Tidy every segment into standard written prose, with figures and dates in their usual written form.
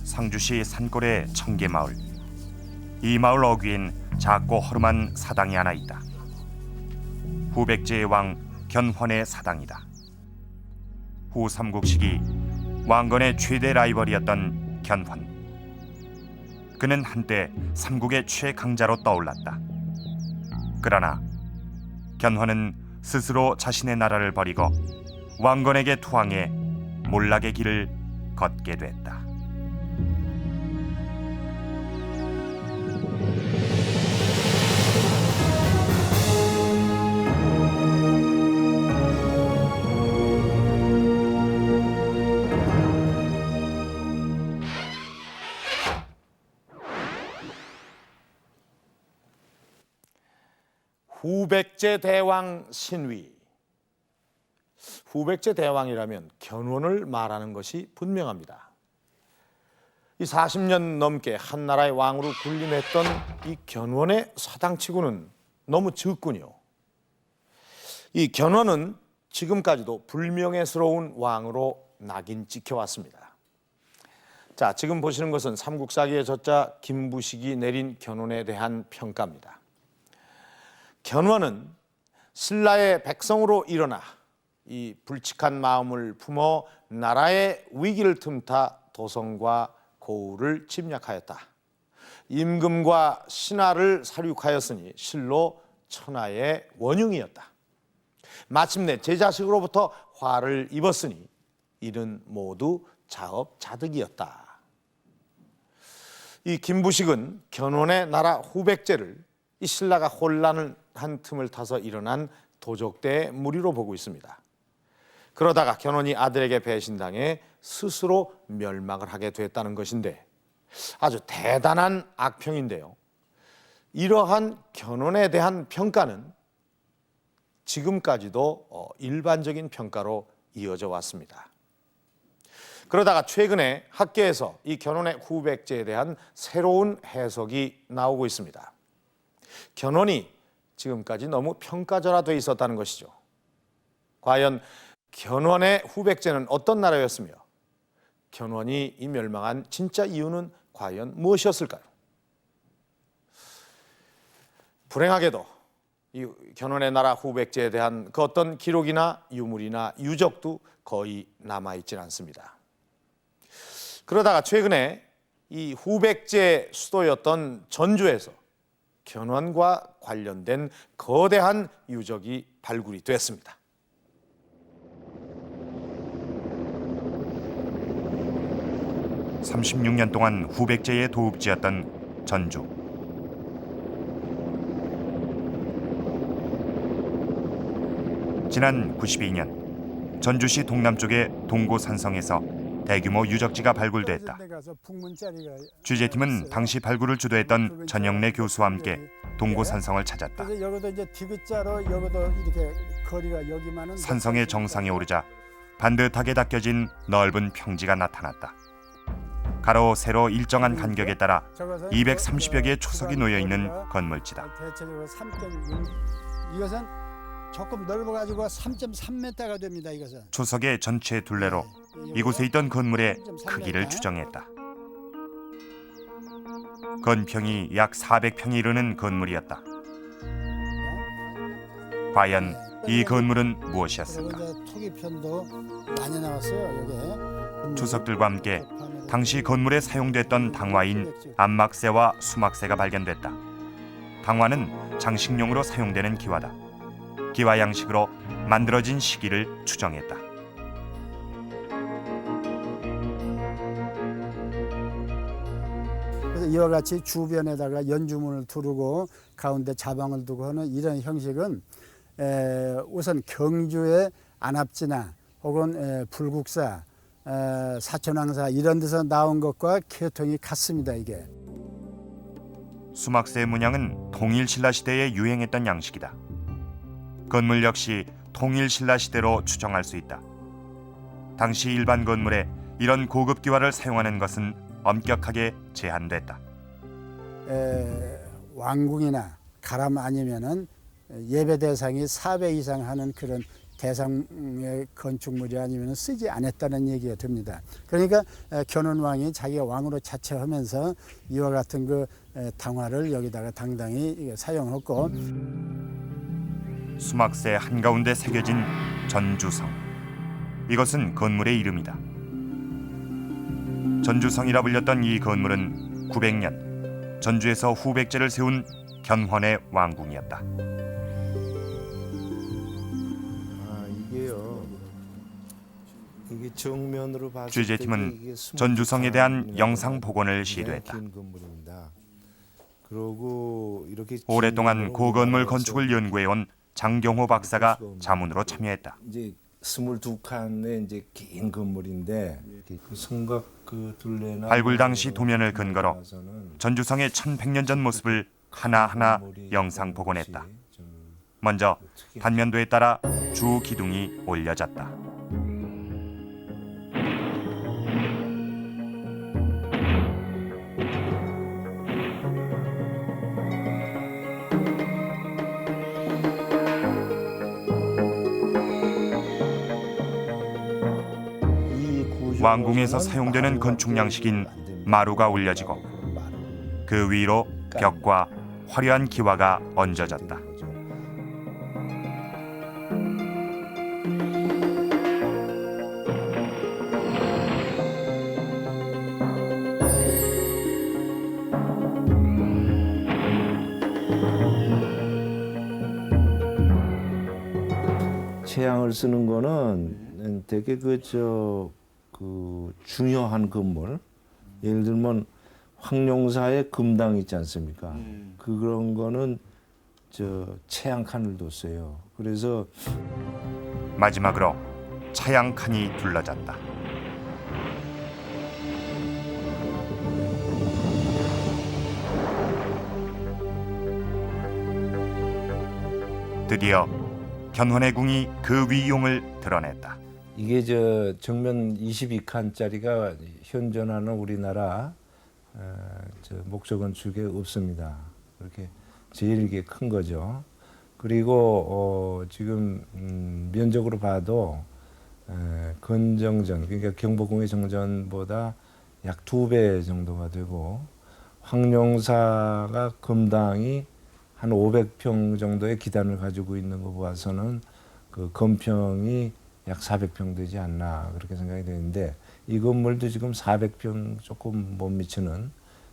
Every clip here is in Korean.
상주시 산골의 청계마을. 이 마을 어귀엔 작고 허름한 사당이 하나 있다. 후백제의 왕 견훤의 사당이다. 후 삼국시기 왕건의 최대 라이벌이었던 견훤. 그는 한때 삼국의 최강자로 떠올랐다. 그러나 견훤은 스스로 자신의 나라를 버리고 왕건에게 투항해 몰락의 길을 걷게 됐다. 후백제 대왕 신위. 후백제 대왕이라면 견훤을 말하는 것이 분명합니다. 이 40년 넘게 한나라의 왕으로 군림했던 이 견훤의 사당치고는 너무 적군요. 이 견훤은 지금까지도 불명예스러운 왕으로 낙인 찍혀왔습니다. 자, 지금 보시는 것은 삼국사기의 저자 김부식이 내린 견훤에 대한 평가입니다. 견훤은 신라의 백성으로 일어나 이 불측한 마음을 품어 나라의 위기를 틈타 도성과 고을을 침략하였다. 임금과 신하를 살육하였으니 실로 천하의 원흉이었다. 마침내 제 자식으로부터 화를 입었으니 이는 모두 자업자득이었다. 이 김부식은 견훤의 나라 후백제를 이 신라가 혼란을 한 틈을 타서 일어난 도적대의 무리로 보고 있습니다. 그러다가 견훤이 아들에게 배신당해 스스로 멸망을 하게 됐다는 것인데 아주 대단한 악평인데요. 이러한 견훤에 대한 평가는 지금까지도 일반적인 평가로 이어져 왔습니다. 그러다가 최근에 학계에서 이 견훤의 후백제에 대한 새로운 해석이 나오고 있습니다. 견훤이 지금까지 너무 평가절하되어 있었다는 것이죠. 과연 견훤의 후백제는 어떤 나라였으며 견훤이 이 멸망한 진짜 이유는 과연 무엇이었을까요? 불행하게도 이 견훤의 나라 후백제에 대한 그 어떤 기록이나 유물이나 유적도 거의 남아있지는 않습니다. 그러다가 최근에 이 후백제 수도였던 전주에서 견훤과 관련된 거대한 유적이 발굴이 됐습니다. (36년) 동안 후백제의 도읍지였던 전주. 지난 92년 전주시 동남쪽의 동고산성에서 대규모 유적지가 발굴됐다. 취재팀은 당시 발굴을 주도했던 전영래 교수와 함께 동고산성을 찾았다. 산성의 정상에 오르자 반듯하게 닦여진 넓은 평지가 나타났다. 가로 세로 일정한 간격에 따라 230여 개의 초석이 놓여 있는 건물지다. 이것은 조금 넓어가지고 3.3m가 됩니다. 이것은 초석의 전체 둘레로 이곳에 있던 건물의 크기를 추정했다. 건평이 약 400평이 이르는 건물이었다. 과연 이 건물은 무엇이었을까? 토기편도 많이 나왔어요. 여기 초석들과 함께 당시 건물에 사용됐던 당화인 안막새와 수막새가 발견됐다. 당화는 장식용으로 사용되는 기와다. 기와 양식으로 만들어진 시기를 추정했다. 그래서 이와 같이 주변에다가 연주문을 두르고 가운데 자방을 두고 하는 이런 형식은 우선 경주의 안압지나 혹은 불국사, 사천왕사 이런 데서 나온 것과 계통이 같습니다. 이게 수막새 문양은 통일신라 시대에 유행했던 양식이다. 건물 역시 통일신라 시대로 추정할 수 있다. 당시 일반 건물에 이런 고급 기와를 사용하는 것은 엄격하게 제한됐다. 왕궁이나 가람 아니면은 예배 대상이 4배 이상 하는 그런 대상의 건축물이 아니면 쓰지 않았다는 얘기가 됩니다. 그러니까 견훤왕이 자기가 왕으로 자처하면서 이와 같은 그 당화를 여기다가 당당히 사용했고, 수막새 한가운데 새겨진 전주성. 이것은 건물의 이름이다. 전주성이라 불렸던 이 건물은 900년 전주에서 후백제를 세운 견훤의 왕궁이었다. 이게 정면으로 봤을 취재팀은 때 이게 전주성에 대한 22 영상 복원을 시도했다. 긴 건물입니다. 그리고 이렇게 오랫동안 고건물 건축을 연구해온 장경호 박사가 건물. 자문으로 참여했다. 이제 22칸의 이제 긴 건물인데 그 성곽 그 둘레나 발굴 당시 도면을 근거로 전주성의 1100년 전 모습을 하나하나 영상 복원했다. 먼저 단면도에 따라 주 기둥이 올려졌다. 왕궁에서 사용되는 건축 양식인 마루가 올려지고 그 위로 벽과 화려한 기와가 얹어졌다. 채양을 쓰는 거는 되게 그 중요한 건물, 예를 들면 황룡사의 금당 있지 않습니까? 그런 거는 채양 칸을 뒀어요. 그래서 마지막으로 차양 칸이 둘러졌다. 드디어 견훤의 궁이 그 위용을 드러냈다. 이게 정면 22칸짜리가 현존하는 우리나라 목조 건축에 없습니다. 그렇게 제일 이게 큰 거죠. 그리고 지금 면적으로 봐도 건정전, 그러니까 경복궁의 정전보다 약 2배 정도가 되고, 황룡사가 금당이 한 500평 정도의 기단을 가지고 있는 거 봐서는 그 건평이 약 400평 되지 않나 그렇게 생각이 되는데, 이 건물도 지금 400평 조금 못 미치는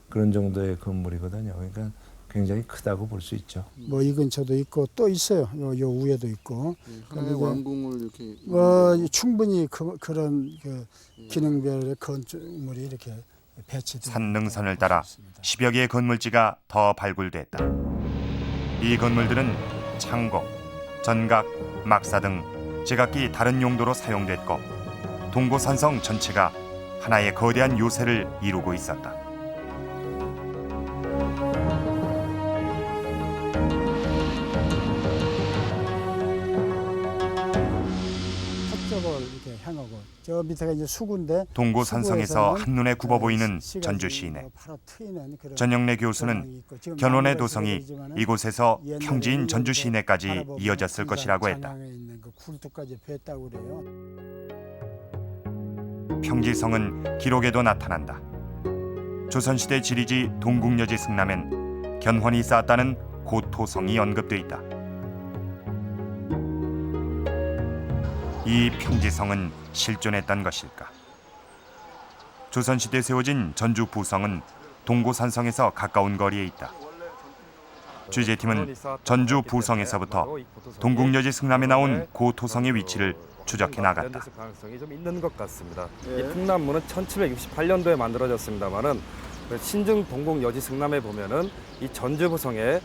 그런 정도의 건물이거든요. 그러니까 굉장히 크다고 볼 수 있죠. 뭐 이 근처도 있고 또 있어요. 요 위에도 있고. 하나의 왕궁을 이렇게 충분히 그런 그 기능별의 건축물이 이렇게 배치되어 산능선을 따라 10여 개의 건물지가 더 발굴됐다. 이 건물들은 창고, 전각, 막사 등 제각기 다른 용도로 사용됐고, 동고산성 전체가 하나의 거대한 요새를 이루고 있었다. 서쪽을 이렇게 향하고, 저 밑에가 이제 수구인데, 동고산성에서 수구에서는 한눈에 굽어보이는 시간이 전주 시내. 바로 트이는 그런 전영래 조망이 교수는 있고, 지금 견훤의 나무가 도성이 있지만은 이곳에서 옛날에는 평지인 전주 여기서 시내까지 바라보면 이어졌을 것이라고 했다. 장항에 있는 그 굴뚝까지 뵀다고 그래요. 평지성은 기록에도 나타난다. 조선시대 지리지 동국여지 승남엔 견훤이 쌓았다는 고토성이 언급돼 있다. 이 평지성은 실존했던 것일까? 조선시대 세워진 전주 부성은 동고산성에서 가까운 거리에 있다. 취재팀은 전주 부성에서부터 동국여지 승남에 나온 고토성의 위치를 추적해 나갔다. 관련됐을 가능성이 좀 있는 것 같습니다. 이 풍남문은 1768년도에 만들어졌습니다만은 신증 동국 여지 승남에 보면은 이 전주 부성의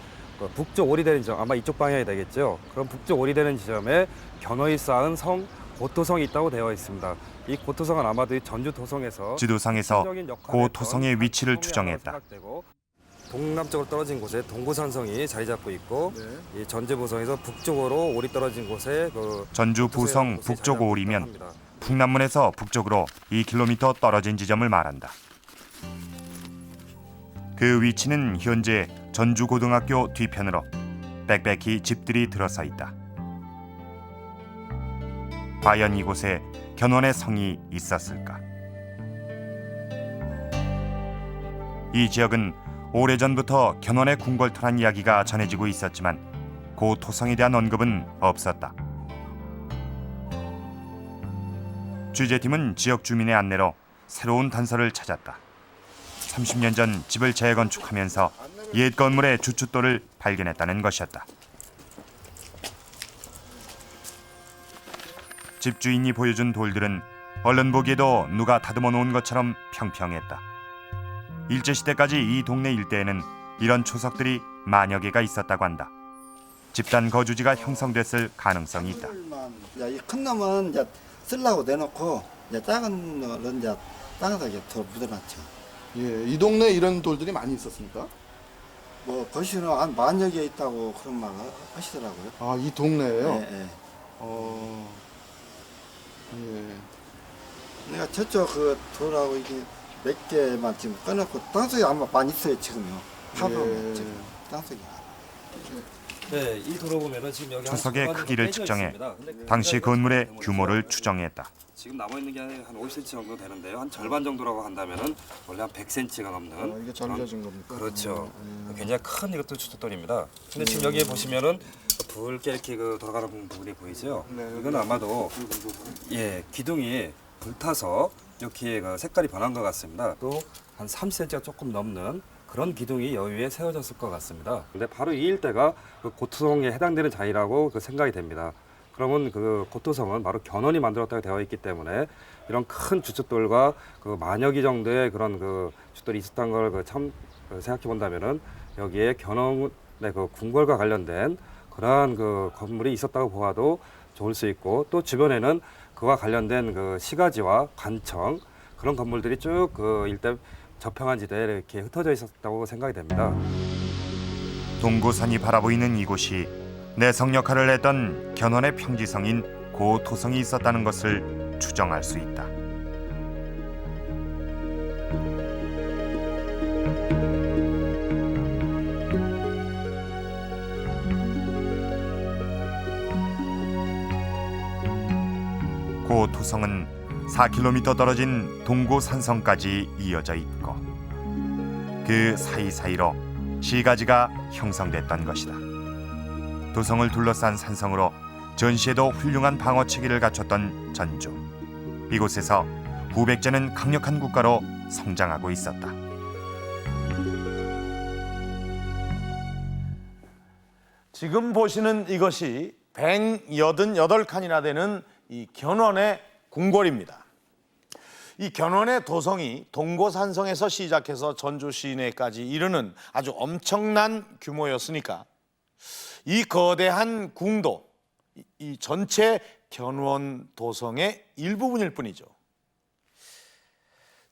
북쪽 오리되는 지점, 아마 이쪽 방향이 되겠죠. 그럼 북쪽 오리되는 지점에 견훤이 쌓은 성 고토성이 있다고 되어 있습니다. 이 고토성은 아마도 이 전주 도성에서 지도상에서 핵심적인 역할을 고토성의 했던 위치를 성이라고 추정했다. 생각되고, 동남쪽으로 떨어진 곳에 동고산성이 자리 잡고 있고, 이 전주 부성에서 북쪽으로 오리 떨어진 곳에 그 전주 부성 북쪽 오리면 풍남문에서 북쪽으로 2km 떨어진 지점을 말한다. 그 위치는 현재 전주고등학교 뒤편으로 빽빽히 집들이 들어서 있다. 과연 이곳에 견훤의 성이 있었을까? 이 지역은 오래전부터 견훤의 궁궐터란 이야기가 전해지고 있었지만 고 토성에 대한 언급은 없었다. 취재팀은 지역 주민의 안내로 새로운 단서를 찾았다. 30년 전 집을 재건축하면서 옛 건물의 주춧돌을 발견했다는 것이었다. 집주인이 보여준 돌들은 얼른 보기에도 누가 다듬어 놓은 것처럼 평평했다. 일제시대까지 이 동네 일대에는 이런 초석들이 만여 개가 있었다고 한다. 집단 거주지가 형성됐을 가능성이 있다. 이 큰 놈은 이제 쓰려고 내놓고 이제 작은 놈은 이제 땅에다 이렇게 돌 묻어놨죠. 예, 이 동네에 이런 돌들이 많이 있었습니까? 뭐 거시는 한 만여 개 있다고 그런 말 하시더라고요. 아, 이 동네에요? 예, 예. 예. 내가 저쪽 그 돌하고 이게 몇 개만 지금 꺼놓고 땅속에 아마 많이 있어요 지금요. 파보면 지금 땅속에. 네, 이 도로 보면은 지금 여기 초석의 크기를 측정해 당시 건물의 규모를 추정했다. 지금 남아 있는 게 한 50cm 정도 되는데요. 한 절반 정도라고 한다면은 원래 한 100cm가 넘는. 이게 잘려진 겁니까? 그렇죠. 굉장히 큰 이것도 주춧돌입니다. 근데 지금 여기에 보시면은 붉게 이렇게 그 돌아가는 부분이 보이죠? 네, 이건 아마도 기둥이 불타서 이렇게 그 색깔이 변한 것 같습니다. 또 한 3cm가 조금 넘는 그런 기둥이 여기에 세워졌을 것 같습니다. 근데 바로 이 일대가 그 고토성에 해당되는 자리라고 그 생각이 됩니다. 그러면 그 고토성은 바로 견훤이 만들었다고 되어 있기 때문에 이런 큰 주춧돌과 그 만여 개 정도의 그런 그 주춧돌이 있었던 걸 참 생각해 본다면은 여기에 견훤의 그 궁궐과 관련된 그러한 그 건물이 있었다고 보아도 좋을 수 있고, 또 주변에는 그와 관련된 그 시가지와 관청 그런 건물들이 쭉 그 일대 저평한 지대에 이렇게 흩어져 있었다고 생각이 됩니다. 동고산이 바라보이는 이곳이 내성 역할을 했던 견훤의 평지성인 고토성이 있었다는 것을 추정할 수 있다. 고토성은 4km 떨어진 동고산성까지 이어져 있고 그 사이사이로 시가지가 형성됐던 것이다. 도성을 둘러싼 산성으로 전시에도 훌륭한 방어 체계를 갖췄던 전주. 이곳에서 후백제는 강력한 국가로 성장하고 있었다. 지금 보시는 이것이 188칸이나 되는 이 견훤의 궁궐입니다. 이 견훤의 도성이 동고산성에서 시작해서 전주 시내까지 이르는 아주 엄청난 규모였으니까 이 거대한 궁도, 이 전체 견훤 도성의 일부분일 뿐이죠.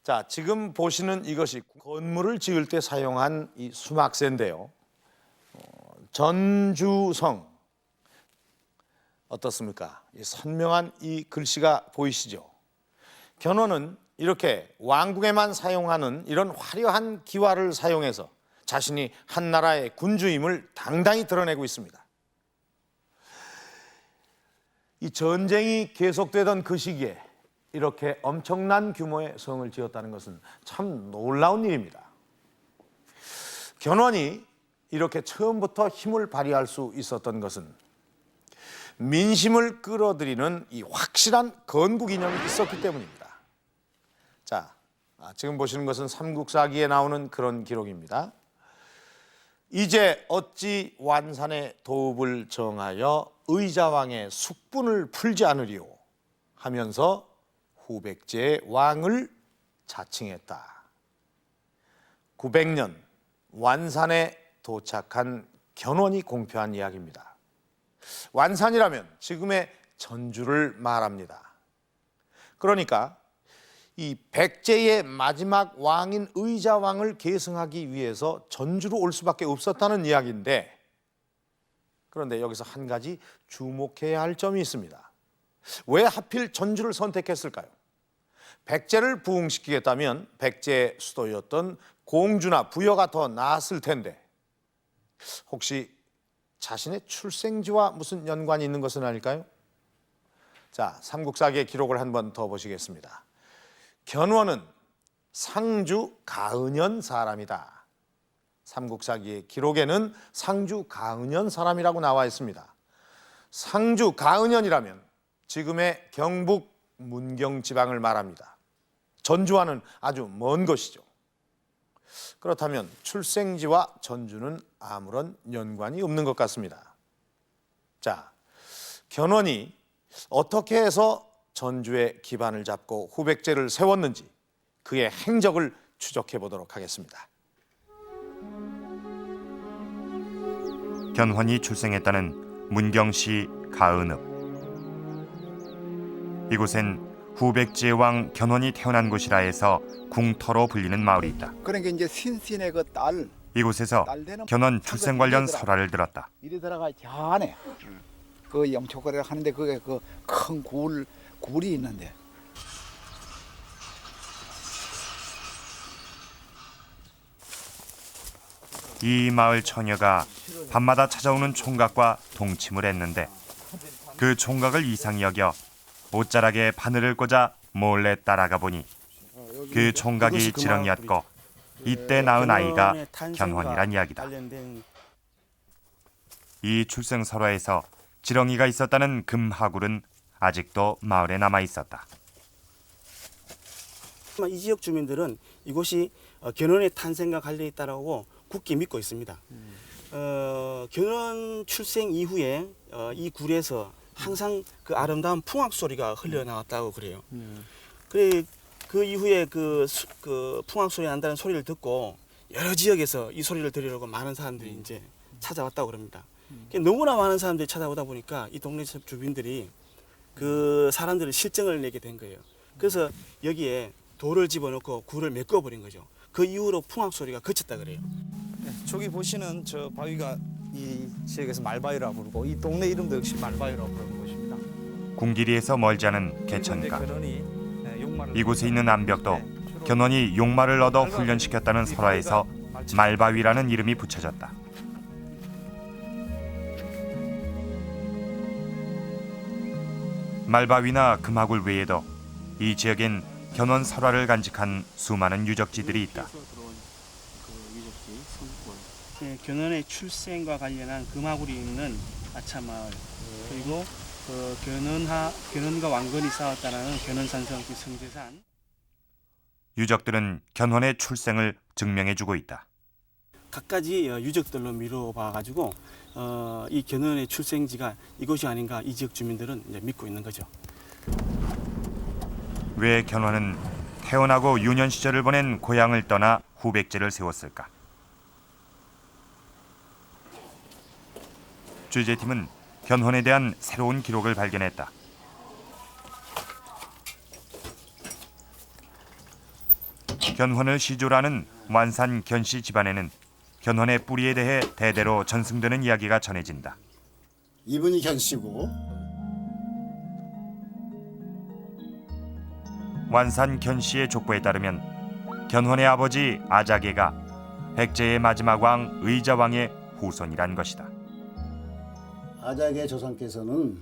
자, 지금 보시는 이것이 건물을 지을 때 사용한 이 수막새인데요. 전주성 어떻습니까? 이 선명한 이 글씨가 보이시죠? 견훤은 이렇게 왕궁에만 사용하는 이런 화려한 기와를 사용해서 자신이 한 나라의 군주임을 당당히 드러내고 있습니다. 이 전쟁이 계속되던 그 시기에 이렇게 엄청난 규모의 성을 지었다는 것은 참 놀라운 일입니다. 견훤이 이렇게 처음부터 힘을 발휘할 수 있었던 것은 민심을 끌어들이는 이 확실한 건국 이념이 있었기 때문입니다. 자, 지금 보시는 것은 삼국사기에 나오는 그런 기록입니다. 이제 어찌 완산의 도읍을 정하여 의자왕의 숙분을 풀지 않으리오 하면서 후백제의 왕을 자칭했다. 900년 완산에 도착한 견훤이 공표한 이야기입니다. 완산이라면 지금의 전주를 말합니다. 그러니까 이 백제의 마지막 왕인 의자왕을 계승하기 위해서 전주로 올 수밖에 없었다는 이야기인데, 그런데 여기서 한 가지 주목해야 할 점이 있습니다. 왜 하필 전주를 선택했을까요? 백제를 부흥시키겠다면 백제의 수도였던 공주나 부여가 더 나았을 텐데 혹시 자신의 출생지와 무슨 연관이 있는 것은 아닐까요? 자, 삼국사기의 기록을 한번 더 보시겠습니다. 견훤은 상주 가은현 사람이다. 삼국사기의 기록에는 상주 가은현 사람이라고 나와 있습니다. 상주 가은현이라면 지금의 경북 문경 지방을 말합니다. 전주와는 아주 먼 것이죠. 그렇다면 출생지와 전주는 아무런 연관이 없는 것 같습니다. 자, 견훤이 어떻게 해서 전주에 기반을 잡고 후백제를 세웠는지 그의 행적을 추적해 보도록 하겠습니다. 견훤이 출생했다는 문경시 가은읍. 이곳엔 후백제 왕 견훤이 태어난 곳이라 해서 궁터로 불리는 마을이 있다. 그러니까 이제 신신의 그 딸 이곳에서 견훤 출생 관련 설화를 들었다. 이리 들어가 전에 그 영초거래 하는데 그게 그 큰 굴이 있는데 이 마을 처녀가 밤마다 찾아오는 총각과 동침을 했는데 그 총각을 이상히 여겨 옷자락에 바늘을 꽂아 몰래 따라가 보니 그 총각이 지렁이였고 이때 낳은 아이가 견훤이란 이야기다. 이 출생 설화에서 지렁이가 있었다는 금하굴은 아직도 마을에 남아 있었다. 이 지역 주민들은 이곳이 견훤의 탄생과 관련이 있다고 굳게 믿고 있습니다. 견훤 출생 이후에 이 굴에서 항상 그 아름다운 풍악 소리가 흘러나왔다고 그래요. 그래 그 이후에 그 풍악 소리 난다는 소리를 듣고 여러 지역에서 이 소리를 들으려고 많은 사람들이 이제 찾아왔다고 그럽니다. 너무나 많은 사람들이 찾아오다 보니까 이 동네 주민들이 그 사람들을 실정을 내게 된 거예요. 그래서 여기에 돌을 집어넣고 굴을 메꿔버린 거죠. 그 이후로 풍악 소리가 그쳤다 그래요. 저기 보시는 저 바위가 이 지역에서 말바위라고 부르고 이 동네 이름도 역시 말바위라고 부르는 곳입니다. 궁길이에서 멀지 않은 개천가. 이곳에 있는 암벽도 견훤이 용말을 얻어 훈련시켰다는 설화에서 말바위라는 이름이 붙여졌다. 말바위나 금하굴 외에도 이 지역엔 견훤 설화를 간직한 수많은 유적지들이 있다. 견훤의 출생과 관련한 금하굴이 있는 아차마을, 그리고 견훤과 왕건이 싸웠다는 견훤산성 성제산. 유적들은 견훤의 출생을 증명해주고 있다. 갖가지 유적들로 미뤄봐가지고 이 견훤의 출생지가 이곳이 아닌가 이 지역 주민들은 이제 믿고 있는 거죠. 왜 견훤은 태어나고 유년 시절을 보낸 고향을 떠나 후백제를 세웠을까? 취재팀은 견훤에 대한 새로운 기록을 발견했다. 견훤을 시조로 하는 완산 견씨 집안에는 견훤의 뿌리에 대해 대대로 전승되는 이야기가 전해진다. 이분이 견씨고 완산 견씨의 족보에 따르면 견훤의 아버지 아자개가 백제의 마지막 왕 의자왕의 후손이란 것이다. 아자개 조상께서는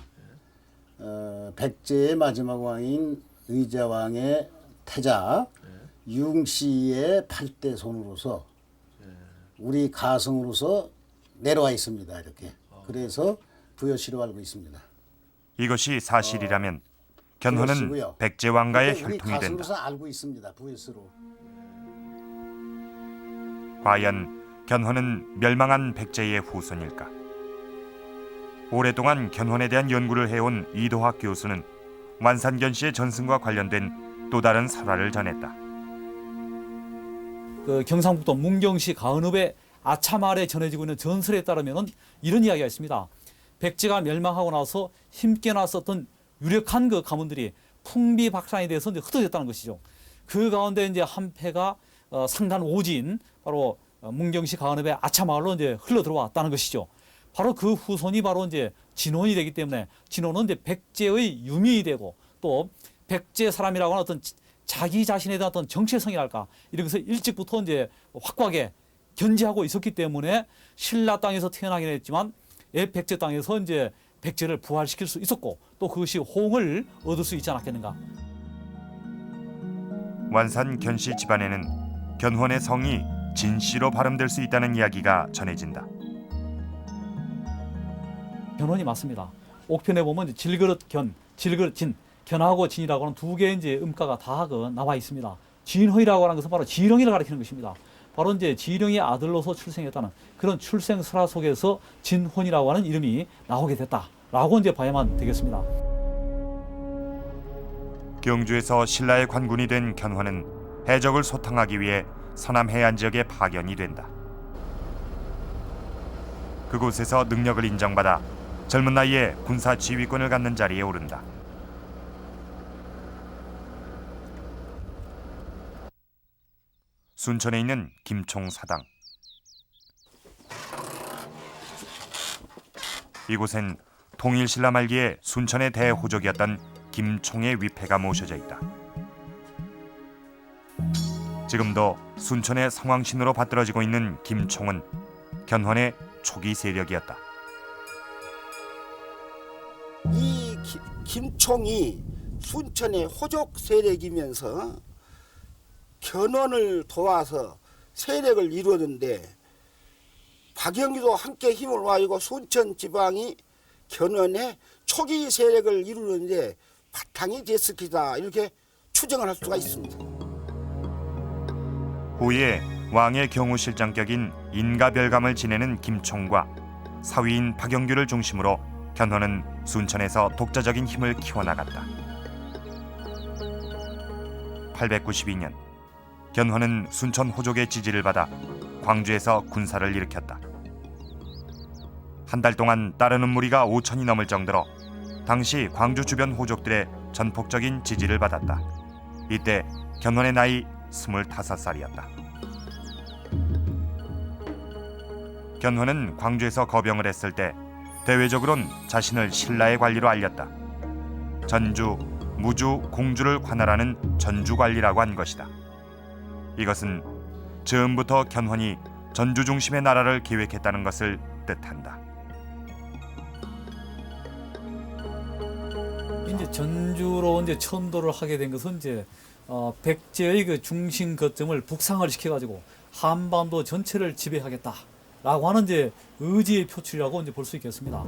백제의 마지막 왕인 의자왕의 태자 융씨의 8대 손으로서 우리 가성으로서 내려와 있습니다. 이렇게. 그래서 부여시로 알고 있습니다. 이것이 사실이라면 견훤은 백제 왕가의 혈통이 된다. 가성으로서 알고 있습니다. 부여시로. 과연 견훤은 멸망한 백제의 후손일까? 오랫동안 견훤에 대한 연구를 해온 이도학 교수는 완산견 씨의 전승과 관련된 또 다른 설화를 전했다. 그 경상북도 문경시 가은읍의 아차마을에 전해지고 있는 전설에 따르면 이런 이야기가 있습니다. 백제가 멸망하고 나서 힘께 나섰던 유력한 그 가문들이 풍비박산에 대해서 이제 흩어졌다는 것이죠. 그 가운데 이제 한 패가 상단 오진 바로 문경시 가은읍의 아차마을로 이제 흘러 들어왔다는 것이죠. 바로 그 후손이 바로 이제 진원이 되기 때문에 진원은 이제 백제의 유민이 되고 또 백제 사람이라고 하는 어떤 자기 자신에 대한 어떤 정체성이랄까 이런 것을 일찍부터 이제 확고하게 견지하고 있었기 때문에 신라 땅에서 태어나긴 했지만 백제 땅에서 이제 백제를 부활시킬 수 있었고 또 그것이 호응을 얻을 수 있지 않았겠는가. 완산 견씨 집안에는 견훤의 성이 진씨로 발음될 수 있다는 이야기가 전해진다. 견훤이 맞습니다. 옥편에 보면 이제 질그릇 견, 질그릇 진, 견하고 진이라고 하는 두 개의 이제 음가가 다 나와 있습니다. 진허이라고 하는 것은 바로 지령이를 가리키는 것입니다. 바로 이제 지령의 아들로서 출생했다는 그런 출생설화 속에서 진혼이라고 하는 이름이 나오게 됐다라고 이제 봐야만 되겠습니다. 경주에서 신라의 관군이 된 견훤은 해적을 소탕하기 위해 서남 해안 지역에 파견이 된다. 그곳에서 능력을 인정받아 젊은 나이에 군사 지휘권을 갖는 자리에 오른다. 순천에 있는 김총 사당. 이곳엔 통일신라 말기에 순천의 대호족이었던 김총의 위패가 모셔져 있다. 지금도 순천의 성왕신으로 받들어지고 있는 김총은 견훤의 초기 세력이었다. 이 김총이 순천의 호족 세력이면서 견훤을 도와서 세력을 이루었는데 박영기도 함께 힘을 모아주고 순천 지방이 견훤의 초기 세력을 이루는데 바탕이 됐을 것이다 이렇게 추정을 할 수가 있습니다. 후에 왕의 경호실장격인 인가별감을 지내는 김총과 사위인 박영규를 중심으로 견훤은 순천에서 독자적인 힘을 키워나갔다. 892년 견훤은 순천 호족의 지지를 받아 광주에서 군사를 일으켰다. 한 달 동안 따르는 무리가 5천이 넘을 정도로 당시 광주 주변 호족들의 전폭적인 지지를 받았다. 이때 견훤의 나이 25살이었다. 견훤은 광주에서 거병을 했을 때 대외적으로는 자신을 신라의 관리로 알렸다. 전주, 무주, 공주를 관할하는 전주관리라고 한 것이다. 이것은 처음부터 견훤이 전주 중심의 나라를 계획했다는 것을 뜻한다. 이제 전주로 이제 천도를 하게 된 것은 이제 백제의 그 중심 거점을 북상을 시켜가지고 한반도 전체를 지배하겠다라고 하는 이제 의지의 표출이라고 이제 볼 수 있겠습니다.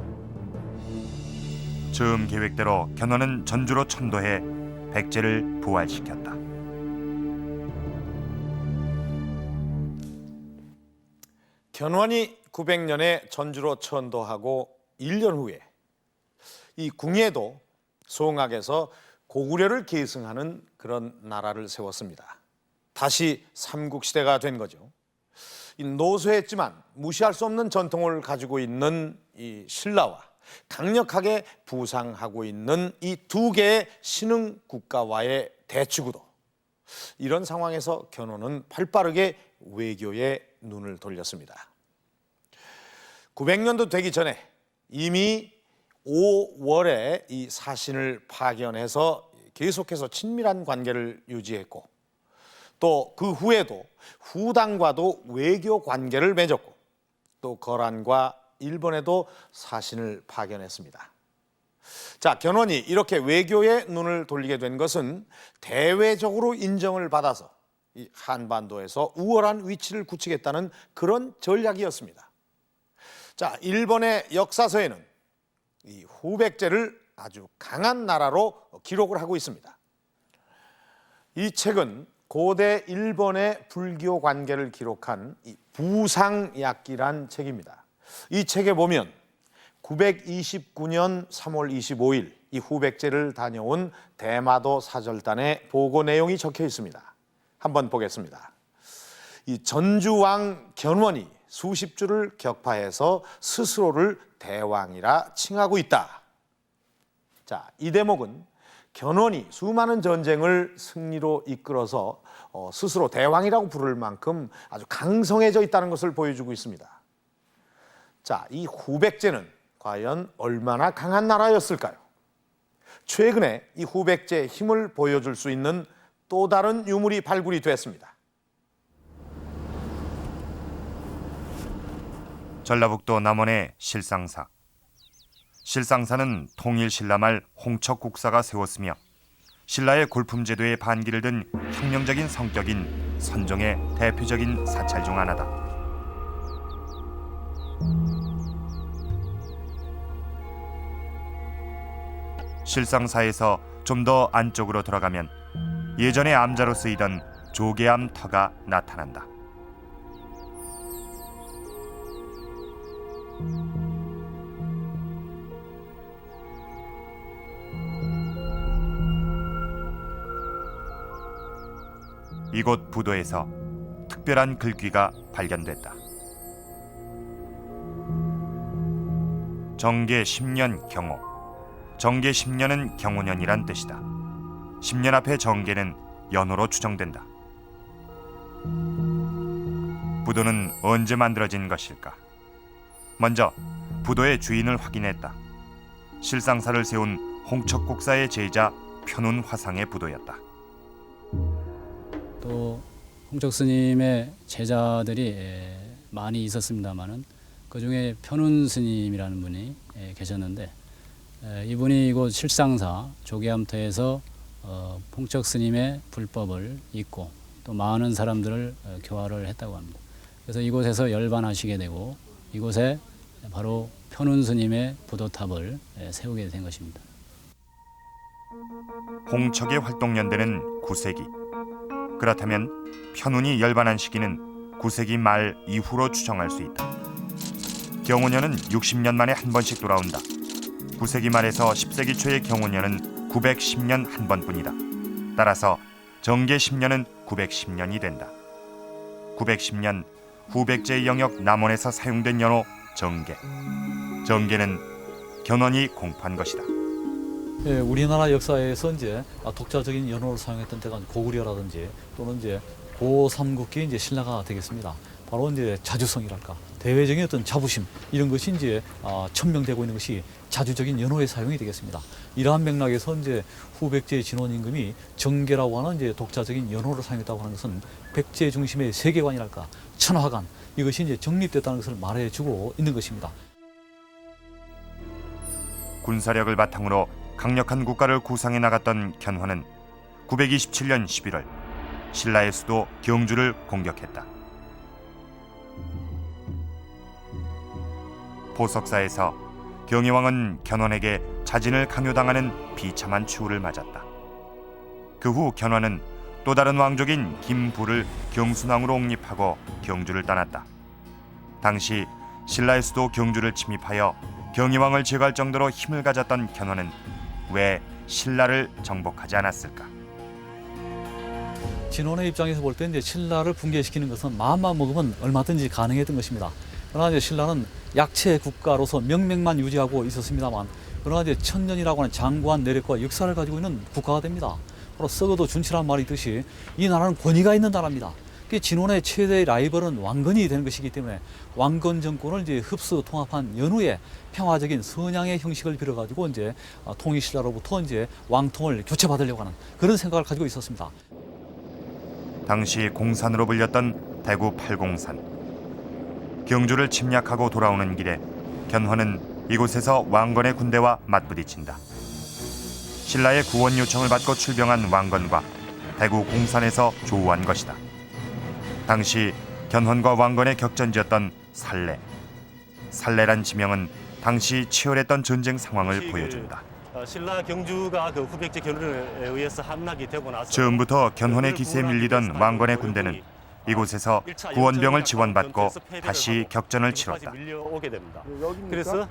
처음 계획대로 견훤은 전주로 천도해 백제를 부활시켰다. 견훤이 900년에 전주로 천도하고 1년 후에 이 궁예도 송악에서 고구려를 계승하는 그런 나라를 세웠습니다. 다시 삼국시대가 된 거죠. 이 노쇠했지만 무시할 수 없는 전통을 가지고 있는 이 신라와 강력하게 부상하고 있는 이 두 개의 신흥 국가와의 대치구도. 이런 상황에서 견훤은 발빠르게 외교에 눈을 돌렸습니다. 900년도 되기 전에 이미 5월에 이 사신을 파견해서 계속해서 친밀한 관계를 유지했고 또 그 후에도 후당과도 외교 관계를 맺었고 또 거란과 일본에도 사신을 파견했습니다. 자, 견훤이 이렇게 외교에 눈을 돌리게 된 것은 대외적으로 인정을 받아서 이 한반도에서 우월한 위치를 굳히겠다는 그런 전략이었습니다. 자, 일본의 역사서에는 이 후백제를 아주 강한 나라로 기록을 하고 있습니다. 이 책은 고대 일본의 불교 관계를 기록한 이 부상약기란 책입니다. 이 책에 보면 929년 3월 25일 이 후백제를 다녀온 대마도 사절단의 보고 내용이 적혀 있습니다. 한번 보겠습니다. 이 전주왕 견훤이 수십 주를 격파해서 스스로를 대왕이라 칭하고 있다. 자, 이 대목은 견훤이 수많은 전쟁을 승리로 이끌어서 스스로 대왕이라고 부를 만큼 아주 강성해져 있다는 것을 보여주고 있습니다. 자, 이 후백제는 과연 얼마나 강한 나라였을까요? 최근에 이 후백제의 힘을 보여줄 수 있는 또 다른 유물이 발굴이 됐습니다. 전라북도 남원의 실상사. 실상사는 통일 신라 말 홍척 국사가 세웠으며 신라의 골품제도에 반기를 든 혁명적인 성격인 선종의 대표적인 사찰 중 하나다. 실상사에서 좀 더 안쪽으로 들어가면 예전의 암자로 쓰이던 조개암 터가 나타난다. 이곳 부도에서 특별한 글귀가 발견됐다. 정계 10년 경호. 정계 10년은 경호년이란 뜻이다. 10년 앞에 정계는 연호로 추정된다. 부도는 언제 만들어진 것일까? 먼저 부도의 주인을 확인했다. 실상사를 세운 홍척국사의 제자 편운 화상의 부도였다. 또 홍척 스님의 제자들이 많이 있었습니다마는 그 중에 편운 스님이라는 분이 계셨는데 이분이 이곳 실상사 조계암터에서 홍척 스님의 불법을 잊고 또 많은 사람들을 교화를 했다고 합니다. 그래서 이곳에서 열반하시게 되고 이곳에 바로 편운 스님의 부도탑을 세우게 된 것입니다. 홍척의 활동 연대는 9세기. 그렇다면 편운이 열반한 시기는 9세기 말 이후로 추정할 수 있다. 경호년은 60년 만에 한 번씩 돌아온다. 9세기 말에서 10세기 초의 경호년은 910년 한 번뿐이다. 따라서 정계 10년은 910년이 된다. 910년 후백제의 영역 남원에서 사용된 연호 정계. 정계는 견훤이 공포한 것이다. 예, 우리나라 역사에서 이제 독자적인 연호를 사용했던 때가 고구려라든지 또는 이제 고3국기 이제 신라가 되겠습니다. 바로 이제 자주성이랄까 대외적인 어떤 자부심 이런 것이 이제 천명되고 있는 것이 자주적인 연호의 사용이 되겠습니다. 이러한 맥락에서 이제 후백제 진원 임금이 정계라고 하는 이제 독자적인 연호를 사용했다고 하는 것은 백제 중심의 세계관이랄까 천화관 이것이 이제 정립됐다는 것을 말해주고 있는 것입니다. 군사력을 바탕으로 강력한 국가를 구상해 나갔던 견훤은 927년 11월 신라의 수도 경주를 공격했다. 보석사에서 경희왕은 견훤에게 자진을 강요당하는 비참한 추후를 맞았다. 그 후 견훤은 또 다른 왕족인 김부를 경순왕으로 옹립하고 경주를 떠났다. 당시 신라의 수도 경주를 침입하여 경희왕을 제거할 정도로 힘을 가졌던 견훤은 왜 신라를 정복하지 않았을까? 진원의 입장에서 볼 때 이제 신라를 붕괴시키는 것은 마음만 먹으면 얼마든지 가능했던 것입니다. 그러나 이제 신라는 약체 국가로서 명맥만 유지하고 있었습니다만, 그러나 이제 천년이라고 하는 장구한 내력과 역사를 가지고 있는 국가가 됩니다. 바로 썩어도 준치란 말이 있듯이 이 나라는 권위가 있는 나라입니다. 진원의 최대의 라이벌은 왕건이 되는 것이기 때문에 왕건 정권을 이제 흡수 통합한 연후에 평화적인 선양의 형식을 빌어가지고 이제 통일신라로부터 이제 왕통을 교체받으려고 하는 그런 생각을 가지고 있었습니다. 당시 공산으로 불렸던 대구 팔공산. 경주를 침략하고 돌아오는 길에 견훤은 이곳에서 왕건의 군대와 맞부딪힌다. 신라의 구원 요청을 받고 출병한 왕건과 대구 공산에서 조우한 것이다. 당시 견훤과 왕건의 격전지였던 살래. 살래란 지명은 당시 치열했던 전쟁 상황을 보여준다. 신라 경주가 그 후백제 견훤에 의해서 함락이 되고 나서 처음부터 견훤의 기세에 밀리던 왕건의 군대는 이곳에서 구원병을 지원받고 다시 격전을 치렀다. 밀려오게 됩니다. 그래서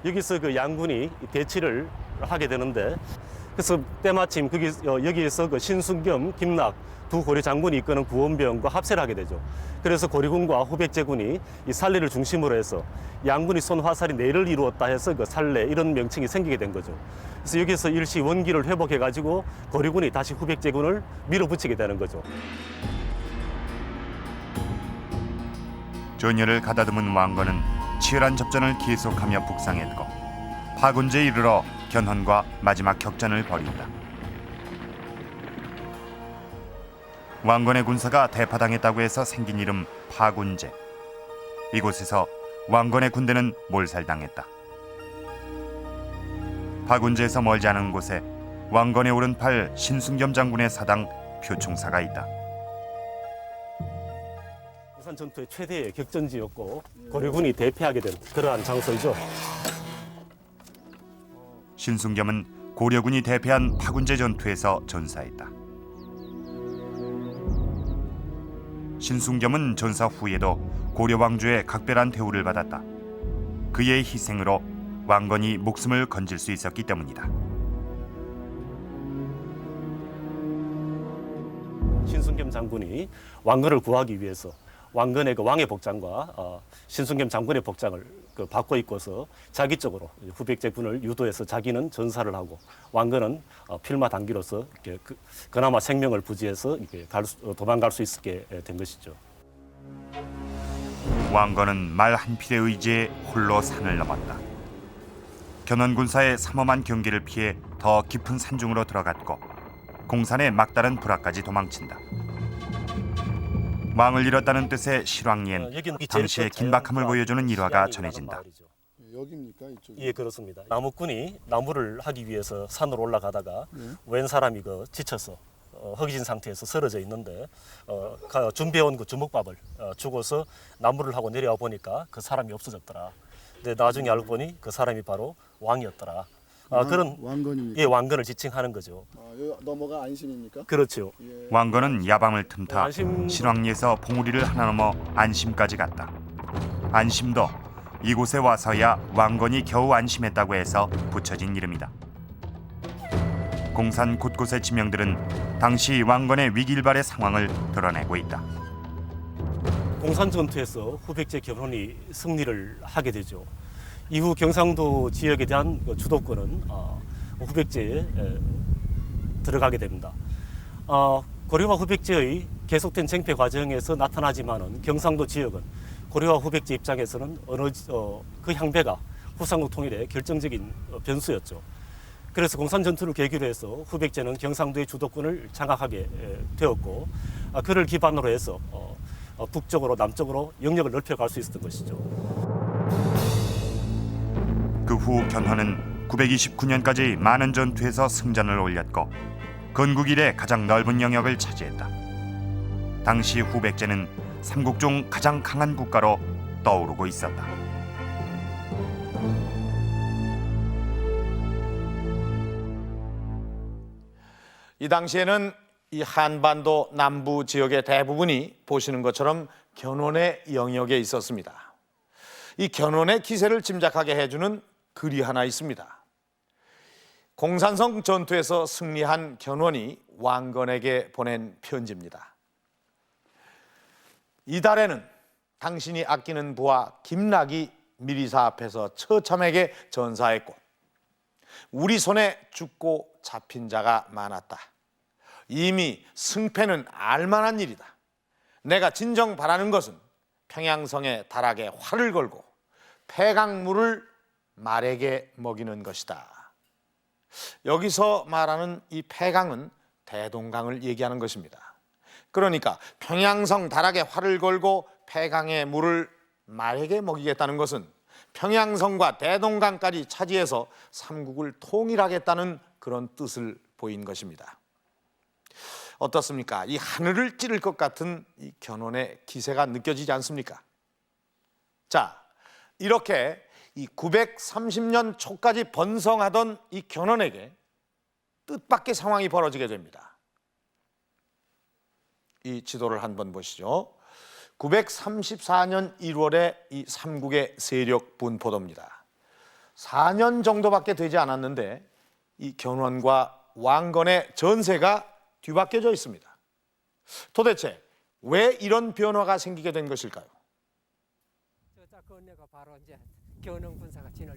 여기서 그 양군이 대치를 하게 되는데, 그래서 때마침 여기에서 그 신순겸, 김낙 두 고려 장군이 이끄는 구원병과 합세를 하게 되죠. 그래서 고려군과 후백제군이 이 살래를 중심으로 해서 양군이 쏜 화살이 내를 이루었다 해서 그 살래 이런 명칭이 생기게 된 거죠. 그래서 여기서 일시 원기를 회복해가지고 고려군이 다시 후백제군을 밀어붙이게 되는 거죠. 전열을 가다듬은 왕건은 치열한 접전을 계속하며 북상했고 파군제에 이르러 견훤과 마지막 격전을 벌인다. 왕건의 군사가 대파당했다고 해서 생긴 이름 파군제. 이곳에서 왕건의 군대는 몰살당했다. 파군제에서 멀지 않은 곳에 왕건의 오른팔 신순겸 장군의 사당 표총사가 있다. 공산 전투의 최대의 격전지였고 고려군이 대패하게 된 그러한 장소이죠. 신순겸은 고려군이 대패한 파군제 전투에서 전사했다. 신순겸은 전사 후에도 고려 왕조의 각별한 대우를 받았다. 그의 희생으로 왕건이 목숨을 건질 수 있었기 때문이다. 신순겸 장군이 왕건을 구하기 위해서 왕건의 그 왕의 복장과 신순겸 장군의 복장을 받고 있고서 자기적으로 후백제 군을 유도해서 자기는 전사를 하고 왕건은 필마 단기로서 이렇게 그나마 생명을 부지해서 이렇게 도망갈 수 있게 된 것이죠. 왕건은 말 한 필에 의지해 홀로 산을 넘었다. 견훤군사의 삼엄한 경계를 피해 더 깊은 산중으로 들어갔고 공산의 막다른 불화까지 도망친다. 왕을 잃었다는 뜻의 실왕리엔 당시의 긴박함을 보여주는 일화가 전해진다. 여기입니까? 이쪽이? 예, 그렇습니다. 나무꾼이 나무를 하기 위해서 산으로 올라가다가 웬 사람이 지쳐서 허기진 상태에서 쓰러져 있는데 준비해온 그 주먹밥을 주고서 나무를 하고 내려와 보니까 그 사람이 없어졌더라. 근데 나중에 알고 보니 그 사람이 바로 왕이었더라. 그런 왕건입니까? 예, 왕건을 지칭하는 거죠. 여기 넘어가 안심입니까? 그렇죠. 왕건은 야방을 틈타 실왕리에서 봉우리를 하나 넘어 안심까지 갔다. 안심도 이곳에 와서야 왕건이 겨우 안심했다고 해서 붙여진 이름이다. 공산 곳곳의 지명들은 당시 왕건의 위기일발의 상황을 드러내고 있다. 공산 전투에서 후백제 견훤이 승리를 하게 되죠. 이후 경상도 지역에 대한 주도권은 후백제에 들어가게 됩니다. 고려와 후백제의 계속된 쟁패 과정에서 나타나지만은 경상도 지역은 고려와 후백제 입장에서는 그 향배가 후삼국 통일의 결정적인 변수였죠. 그래서 공산 전투를 계기로 해서 후백제는 경상도의 주도권을 장악하게 되었고 그를 기반으로 해서 북쪽으로 남쪽으로 영역을 넓혀갈 수 있었던 것이죠. 그 후 견훤은 929년까지 많은 전투에서 승전을 올렸고 건국 이래 가장 넓은 영역을 차지했다. 당시 후백제는 삼국 중 가장 강한 국가로 떠오르고 있었다. 이 당시에는 이 한반도 남부 지역의 대부분이 보시는 것처럼 견훤의 영역에 있었습니다. 이 견훤의 기세를 짐작하게 해주는 글이 하나 있습니다. 공산성 전투에서 승리한 견훤이 왕건에게 보낸 편지입니다. 이달에는 당신이 아끼는 부하 김락이 미리사 앞에서 처참하게 전사했고 우리 손에 죽고 잡힌 자가 많았다. 이미 승패는 알만한 일이다. 내가 진정 바라는 것은 평양성의 다락에 활을 걸고 폐강물을 말에게 먹이는 것이다. 여기서 말하는 이 폐강은 대동강을 얘기하는 것입니다. 그러니까 평양성 다락에 활을 걸고 폐강의 물을 말에게 먹이겠다는 것은 평양성과 대동강까지 차지해서 삼국을 통일하겠다는 그런 뜻을 보인 것입니다. 어떻습니까? 이 하늘을 찌를 것 같은 이 견훤의 기세가 느껴지지 않습니까? 자, 이렇게 이 930년 초까지 번성하던 이 견훤에게 뜻밖의 상황이 벌어지게 됩니다. 이 지도를 한번 보시죠. 934년 1월에 이 삼국의 세력 분포도입니다. 4년 정도밖에 되지 않았는데 이 견훤과 왕건의 전세가 뒤바뀌어져 있습니다. 도대체 왜 이런 변화가 생기게 된 것일까요?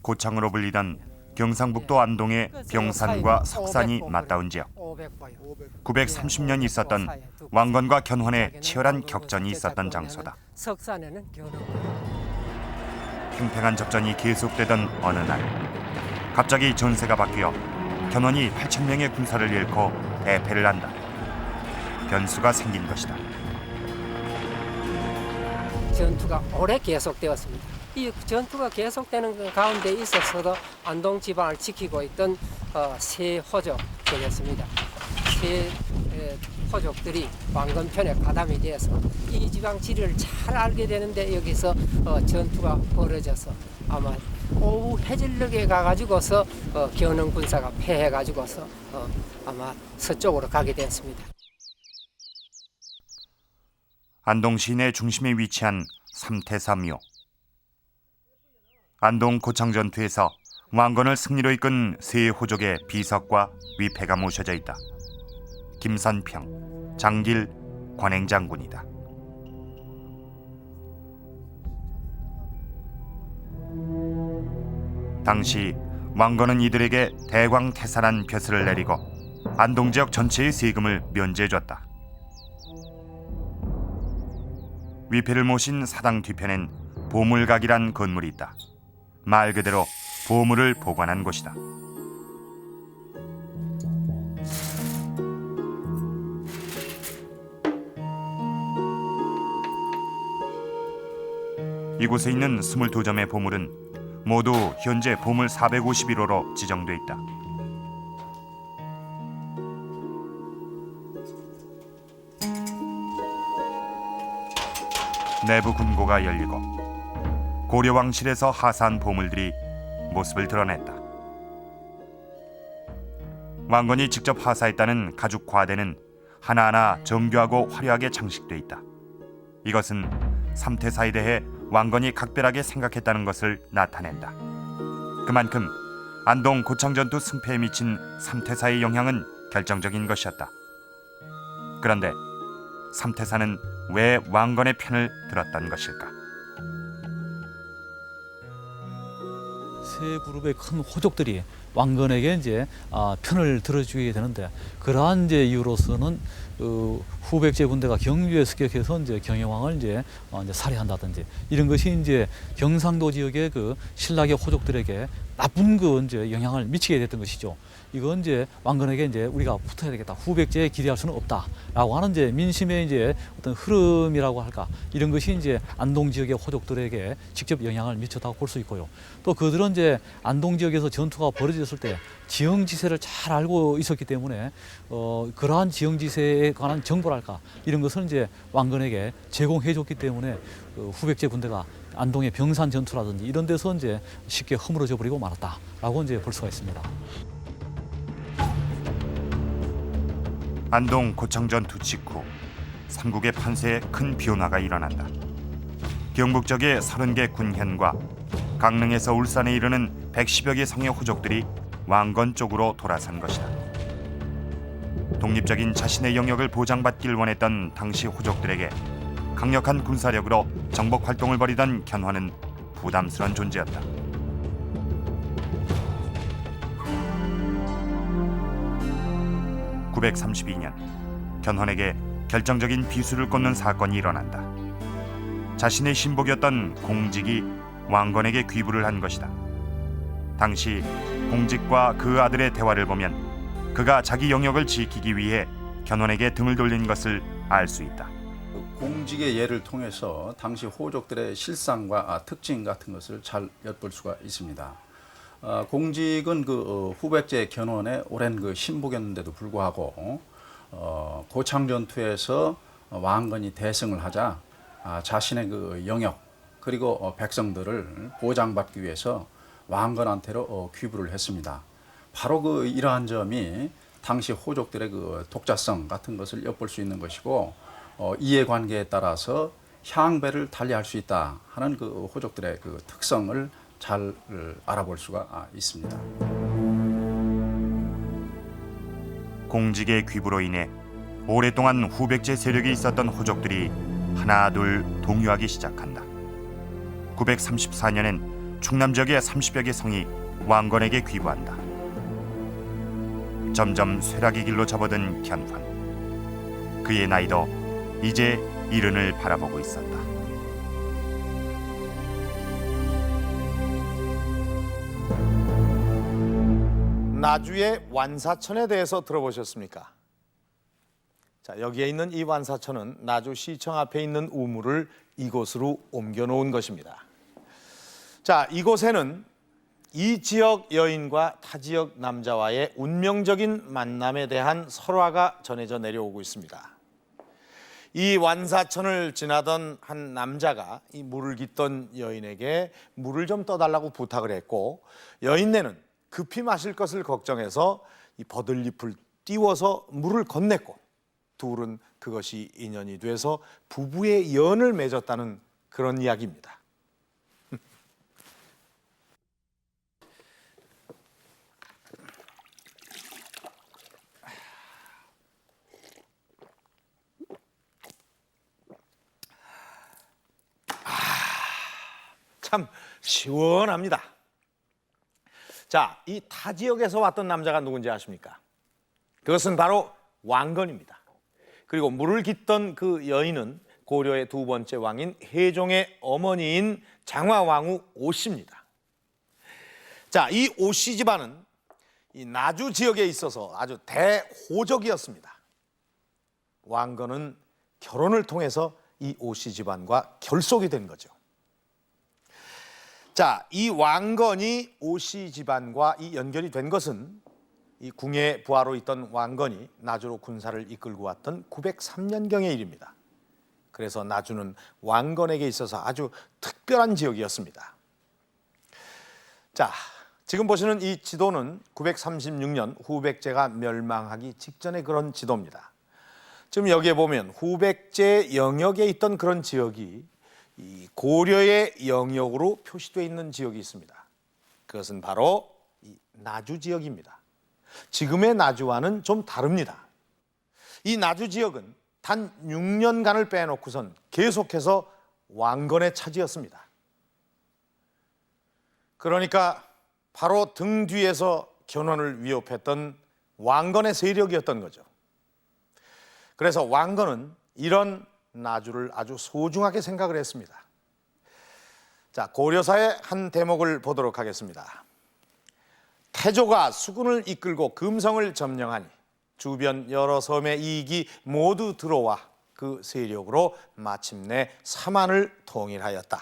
고창으로 불리던 경상북도 안동의 병산과 석산이 맞닿은 지역. 930년 있었던 왕건과 견훤의 치열한 격전이 있었던 장소다. 팽팽한 접전이 계속되던 어느 날 갑자기 전세가 바뀌어 견훤이 8,000명의 군사를 잃고 대패를 한다. 변수가 생긴 것이다. 전투가 오래 계속되었습니다. 이 전투가 계속되는 가운데 있어서도 안동 지방을 지키고 있던 세 호족 되겠습니다. 세 호족들이 왕건편에 가담이 되어서 이 지방 지리를 잘 알게 되는데 여기서 전투가 벌어져서 아마 오후 해질녘에 가가지고서 견흥 군사가 패해가지고서 아마 서쪽으로 가게 되었습니다. 안동 시내 중심에 위치한 삼태사묘. 안동 고창 전투에서 왕건을 승리로 이끈 세 호족의 비석과 위패가 모셔져 있다. 김선평, 장길, 관행장군이다. 당시 왕건은 이들에게 대광태산한 벼슬을 내리고 안동 지역 전체의 세금을 면제해줬다. 위패를 모신 사당 뒤편엔 보물각이란 건물이 있다. 말 그대로 보물을 보관한 곳이다. 이곳에 있는 22점의 보물은 모두 현재 보물 451호로 지정돼 있다. 내부 금고가 열리고 고려 왕실에서 하사한 보물들이 모습을 드러냈다. 왕건이 직접 하사했다는 가죽 과대는 하나하나 정교하고 화려하게 장식돼 있다. 이것은 삼태사에 대해 왕건이 각별하게 생각했다는 것을 나타낸다. 그만큼 안동 고창전투 승패에 미친 삼태사의 영향은 결정적인 것이었다. 그런데 삼태사는 왜 왕건의 편을 들었던 것일까? 세 그룹의 큰 호족들이 왕건에게 이제 편을 들어주게 되는데, 그러한 이제 이유로서는 후백제 군대가 경주에 습격해서 이제 경영왕을 이제 살해한다든지 이런 것이 이제 경상도 지역의 그 신라계 호족들에게 나쁜 그 이제 영향을 미치게 됐던 것이죠. 이건 이제 왕건에게 이제 우리가 붙어야 되겠다, 후백제에 기대할 수는 없다라고 하는 이제 민심의 이제 어떤 흐름이라고 할까, 이런 것이 이제 안동 지역의 호족들에게 직접 영향을 미쳤다고 볼 수 있고요. 또 그들은 이제 안동 지역에서 전투가 벌어졌을 때 지형지세를 잘 알고 있었기 때문에 그러한 지형지세에 관한 정보랄까, 이런 것을 이제 왕건에게 제공해줬기 때문에 후백제 군대가 안동의 병산 전투라든지 이런 데서 이제 쉽게 허물어져 버리고 말았다라고 이제 볼 수가 있습니다. 안동 고창 전투 직후 삼국의 판세에 큰 변화가 일어난다. 경북 지역의 30개 군현과 강릉에서 울산에 이르는 110여 개 성의 호족들이 왕건 쪽으로 돌아선 것이다. 독립적인 자신의 영역을 보장받길 원했던 당시 호족들에게 강력한 군사력으로 정복 활동을 벌이던 견훤은 부담스러운 존재였다. (932년) 견훤에게 결정적인 비수를 꽂는 사건이 일어난다. 자신의 신복이었던 공직이 왕건에게 귀부를 한 것이다. 당시 공직과 그 아들의 대화를 보면 그가 자기 영역을 지키기 위해 견훤에게 등을 돌린 것을 알 수 있다. 공직의 예를 통해서 당시 호족들의 실상과 특징 같은 것을 잘 엿볼 수가 있습니다. 공직은 그 후백제 견훤의 오랜 그 신복이었는데도 불구하고 고창 전투에서 왕건이 대승을 하자 자신의 그 영역 그리고 백성들을 보장받기 위해서 왕건한테로 귀부를 했습니다. 바로 그 이러한 점이 당시 호족들의 그 독자성 같은 것을 엿볼 수 있는 것이고, 이해관계에 따라서 향배를 달리할 수 있다 하는 그 호족들의 그 특성을 잘 알아볼 수가 있습니다. 공직의 귀부로 인해 오랫동안 후백제 세력이 있었던 호족들이 하나둘 동요하기 시작한다. 934년엔 충남 지역의 30여 개 성이 왕건에게 귀부한다. 점점 쇠락의 길로 접어든 견훤. 그의 나이도 이제 이른을 바라보고 있었다. 나주의 완사천에 대해서 들어보셨습니까? 자, 여기에 있는 이 완사천은 나주시청 앞에 있는 우물을 이곳으로 옮겨 놓은 것입니다. 자, 이곳에는 이 지역 여인과 타 지역 남자와의 운명적인 만남에 대한 설화가 전해져 내려오고 있습니다. 이 완사천을 지나던 한 남자가 이 물을 깃던 여인에게 물을 좀 떠달라고 부탁을 했고, 여인네는 급히 마실 것을 걱정해서 이 버들잎을 띄워서 물을 건넸고, 둘은 그것이 인연이 돼서 부부의 연을 맺었다는 그런 이야기입니다. 참 시원합니다. 자, 이 타 지역에서 왔던 남자가 누군지 아십니까? 그것은 바로 왕건입니다. 그리고 물을 깃던 그 여인은 고려의 두 번째 왕인 혜종의 어머니인 장화왕후 오씨입니다. 자, 이 오씨 집안은 이 나주 지역에 있어서 아주 대호적이었습니다. 왕건은 결혼을 통해서 이 오씨 집안과 결속이 된 거죠. 자, 이 왕건이 오씨 집안과 이 연결이 된 것은 이 궁의 부하로 있던 왕건이 나주로 군사를 이끌고 왔던 903년경의 일입니다. 그래서 나주는 왕건에게 있어서 아주 특별한 지역이었습니다. 자, 지금 보시는 이 지도는 936년 후백제가 멸망하기 직전의 그런 지도입니다. 지금 여기에 보면 후백제 영역에 있던 그런 지역이 이 고려의 영역으로 표시되어 있는 지역이 있습니다. 그것은 바로 이 나주 지역입니다. 지금의 나주와는 좀 다릅니다. 이 나주 지역은 단 6년간을 빼놓고선 계속해서 왕건의 차지였습니다. 그러니까 바로 등 뒤에서 견훤을 위협했던 왕건의 세력이었던 거죠. 그래서 왕건은 이런 나주를 아주 소중하게 생각을 했습니다. 자, 고려사의 한 대목을 보도록 하겠습니다. 태조가 수군을 이끌고 금성을 점령하니 주변 여러 섬의 이익이 모두 들어와 그 세력으로 마침내 삼안을 통일하였다.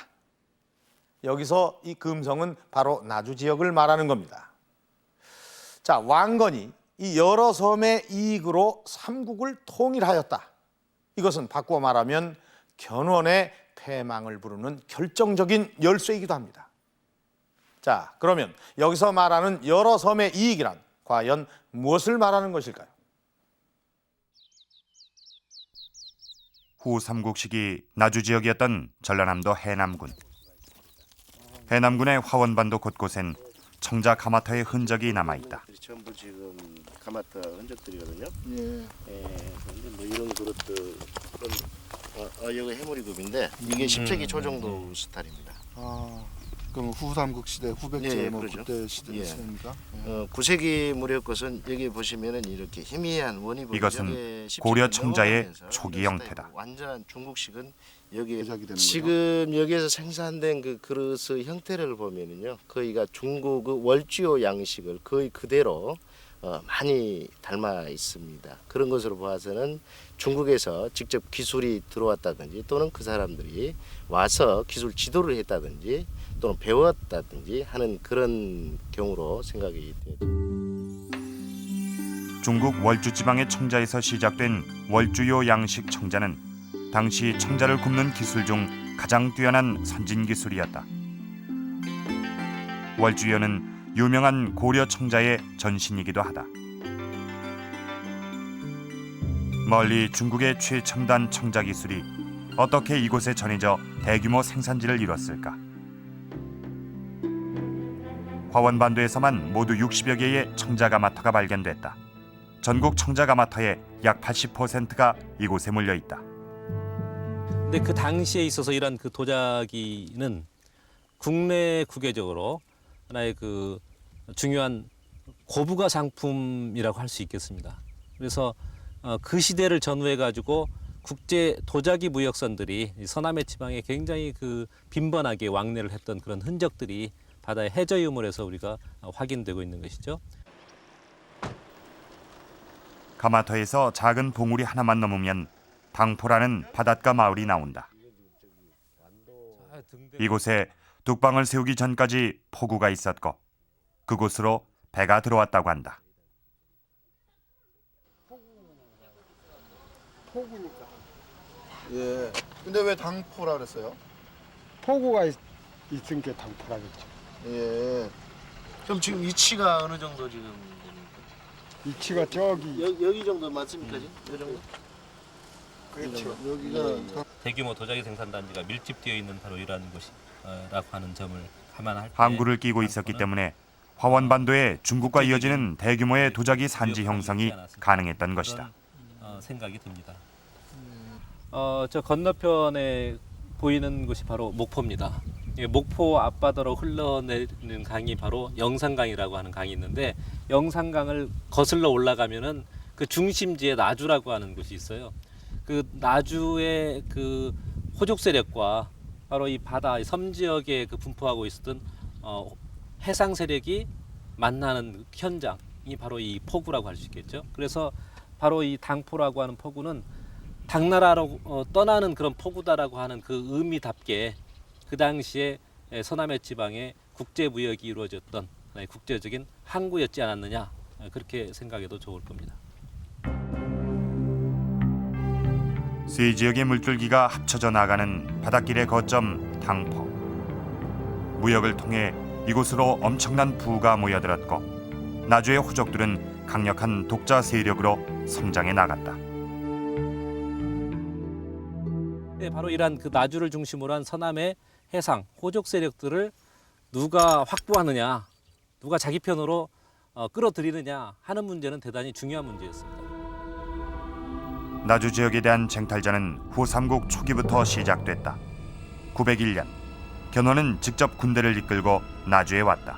여기서 이 금성은 바로 나주 지역을 말하는 겁니다. 자, 왕건이 이 여러 섬의 이익으로 삼국을 통일하였다. 이것은 바꾸어 말하면 견훤의 패망을 부르는 결정적인 열쇠이기도 합니다. 자, 그러면 여기서 말하는 여러 섬의 이익이란 과연 무엇을 말하는 것일까요? 후 삼국시기 나주 지역이었던 전라남도 해남군. 해남군의 화원반도 곳곳엔 청자 가마터의 흔적이 남아있다. 전부 지금 가마터 흔적들이거든요. 예. 그런데 뭐 이런 그릇들, 여기 해물이급인데 이게 10세기 초 정도 스타일입니다. 그럼 후삼국 시대, 후백제 예, 뭐 그러죠. 그때 시대 예. 시대입니까? 9세기 무렵 것은 여기 보시면은 이렇게 희미한 원이 보이죠. 이것은 고려 청자의 초기 이런 형태다. 스타일이고 완전한 중국식은 여기 되는 지금 여기에서 생산된 그 그릇의 형태를 보면은요, 거의가 중국 그 월주요 양식을 거의 그대로 많이 닮아 있습니다. 그런 것으로 봐서는 중국에서 직접 기술이 들어왔다든지 또는 그 사람들이 와서 기술 지도를 했다든지 또는 배웠다든지 하는 그런 경우로 생각이 됩니다. 중국 월주 지방의 청자에서 시작된 월주요 양식 청자는 당시 청자를 굽는 기술 중 가장 뛰어난 선진 기술이었다. 월주요는 유명한 고려 청자의 전신이기도 하다. 멀리 중국의 최첨단 청자 기술이 어떻게 이곳에 전해져 대규모 생산지를 이뤘을까? 화원반도에서만 모두 60여 개의 청자 가마터가 발견됐다. 전국 청자 가마터의 약 80%가 이곳에 몰려 있다. 근데 그 당시에 있어서 이런 그 도자기는 국내 국외적으로 하나의 그 중요한 고부가 상품이라고 할 수 있겠습니다. 그래서 그 시대를 전후해 가지고 국제 도자기 무역선들이 서남해 지방에 굉장히 그 빈번하게 왕래를 했던 그런 흔적들이 바다의 해저 유물에서 우리가 확인되고 있는 것이죠. 가마터에서 작은 봉우리 하나만 넘으면 당포라는 바닷가 마을이 나온다. 이곳에 뚝방을 세우기 전까지 포구가 있었고 그곳으로 배가 들어왔다고 한다. 포구니까. 예. 근데 왜 당포라 그랬어요? 포구가 있으니까 당포라겠죠. 예. 그럼 지금 위치가 어느 정도 지금 위치가 저기 여기 정도 맞습니까 지금? 이 정도? 그렇죠. 여기가 대규모 도자기 생산 단지가 밀집되어 있는 바로 이러한 곳이라고 하는 점을 감안할 때 항구를 끼고 있었기 때문에 화원반도에 중국과 이어지는 대규모의 도자기 산지 형성이 가능했던 것이다. 생각이 듭니다. 저 건너편에 보이는 곳이 바로 목포입니다. 목포 앞바다로 흘러내리는 강이 바로 영산강이라고 하는 강이 있는데 영산강을 거슬러 올라가면은 그 중심지에 나주라고 하는 곳이 있어요. 그 나주의 그 호족 세력과 바로 이 바다 섬 지역에 그 분포하고 있었던 해상 세력이 만나는 현장이 바로 이 포구라고 할 수 있겠죠. 그래서 바로 이 당포라고 하는 포구는 당나라로 떠나는 그런 포구다라고 하는 그 의미답게 그 당시에 서남해 지방에 국제 무역이 이루어졌던 국제적인 항구였지 않았느냐 그렇게 생각해도 좋을 겁니다. 세 지역의 물줄기가 합쳐져 나가는 바닷길의 거점 당포. 무역을 통해 이곳으로 엄청난 부가 모여들었고 나주의 호족들은 강력한 독자 세력으로 성장해 나갔다. 바로 이러한 그 나주를 중심으로 한 서남의 해상 호족 세력들을 누가 확보하느냐, 누가 자기 편으로 끌어들이느냐 하는 문제는 대단히 중요한 문제였습니다. 나주 지역에 대한 쟁탈전은 후삼국 초기부터 시작됐다. 901년 견훤은 직접 군대를 이끌고 나주에 왔다.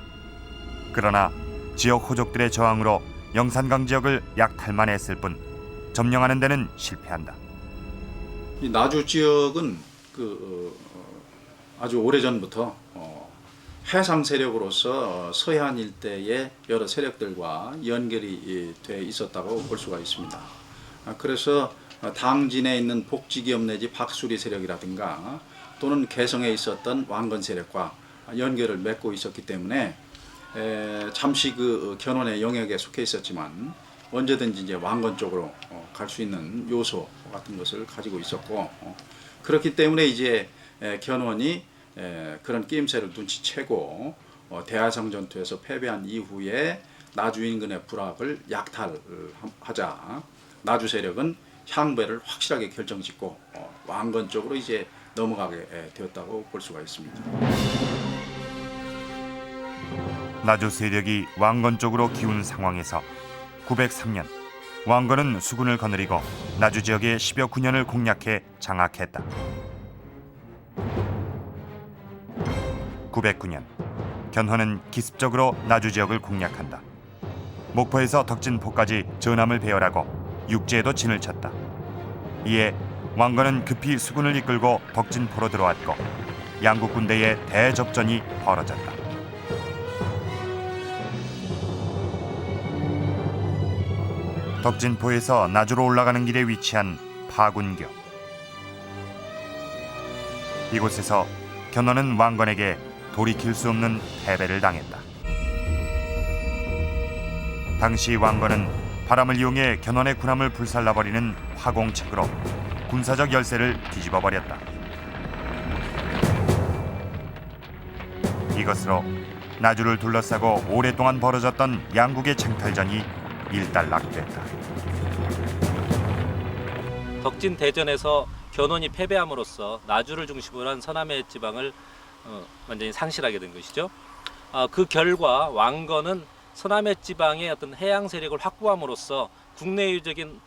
그러나 지역 호족들의 저항으로 영산강 지역을 약탈만 했을 뿐 점령하는 데는 실패한다. 이 나주 지역은 아주 오래전부터 해상 세력으로서 서해안 일대의 여러 세력들과 연결이 돼 있었다고 볼 수가 있습니다. 그래서 당진에 있는 복지기업 내지 박수리 세력이라든가 또는 개성에 있었던 왕건 세력과 연결을 맺고 있었기 때문에 잠시 그 견훤의 영역에 속해 있었지만 언제든지 이제 왕건 쪽으로 갈 수 있는 요소 같은 것을 가지고 있었고 그렇기 때문에 이제 견훤이 그런 끼임새를 눈치채고 대하성 전투에서 패배한 이후에 나주 인근의 부락을 약탈하자 나주 세력은 향배를 확실하게 결정짓고 왕건 쪽으로 이제 넘어가게 되었다고 볼 수가 있습니다. 나주 세력이 왕건 쪽으로 기운 상황에서 903년 왕건은 수군을 거느리고 나주 지역의 10여 군현을 공략해 장악했다. 909년 견훤은 기습적으로 나주 지역을 공략한다. 목포에서 덕진포까지 전함을 배열하고 육지에도 진을 쳤다. 이에 왕건은 급히 수군을 이끌고 덕진포로 들어왔고 양국 군대의 대접전이 벌어졌다. 덕진포에서 나주로 올라가는 길에 위치한 파군교. 이곳에서 견훤은 왕건에게 돌이킬 수 없는 패배를 당했다. 당시 왕건은 바람을 이용해 견훤의 군함을 불살라버리는 화공책으로 군사적 열세를 뒤집어 버렸다. 이것으로 나주를 둘러싸고 오랫동안 벌어졌던 양국의 쟁탈전이 일단락됐다. 덕진 대전에서 견훤이 패배함으로써 나주를 중심으로 한 서남해 지방을 완전히 상실하게 된 것이죠. 그 결과 왕건은 서남해 지방의 어떤 해양 세력을 확보함으로써 국내유적인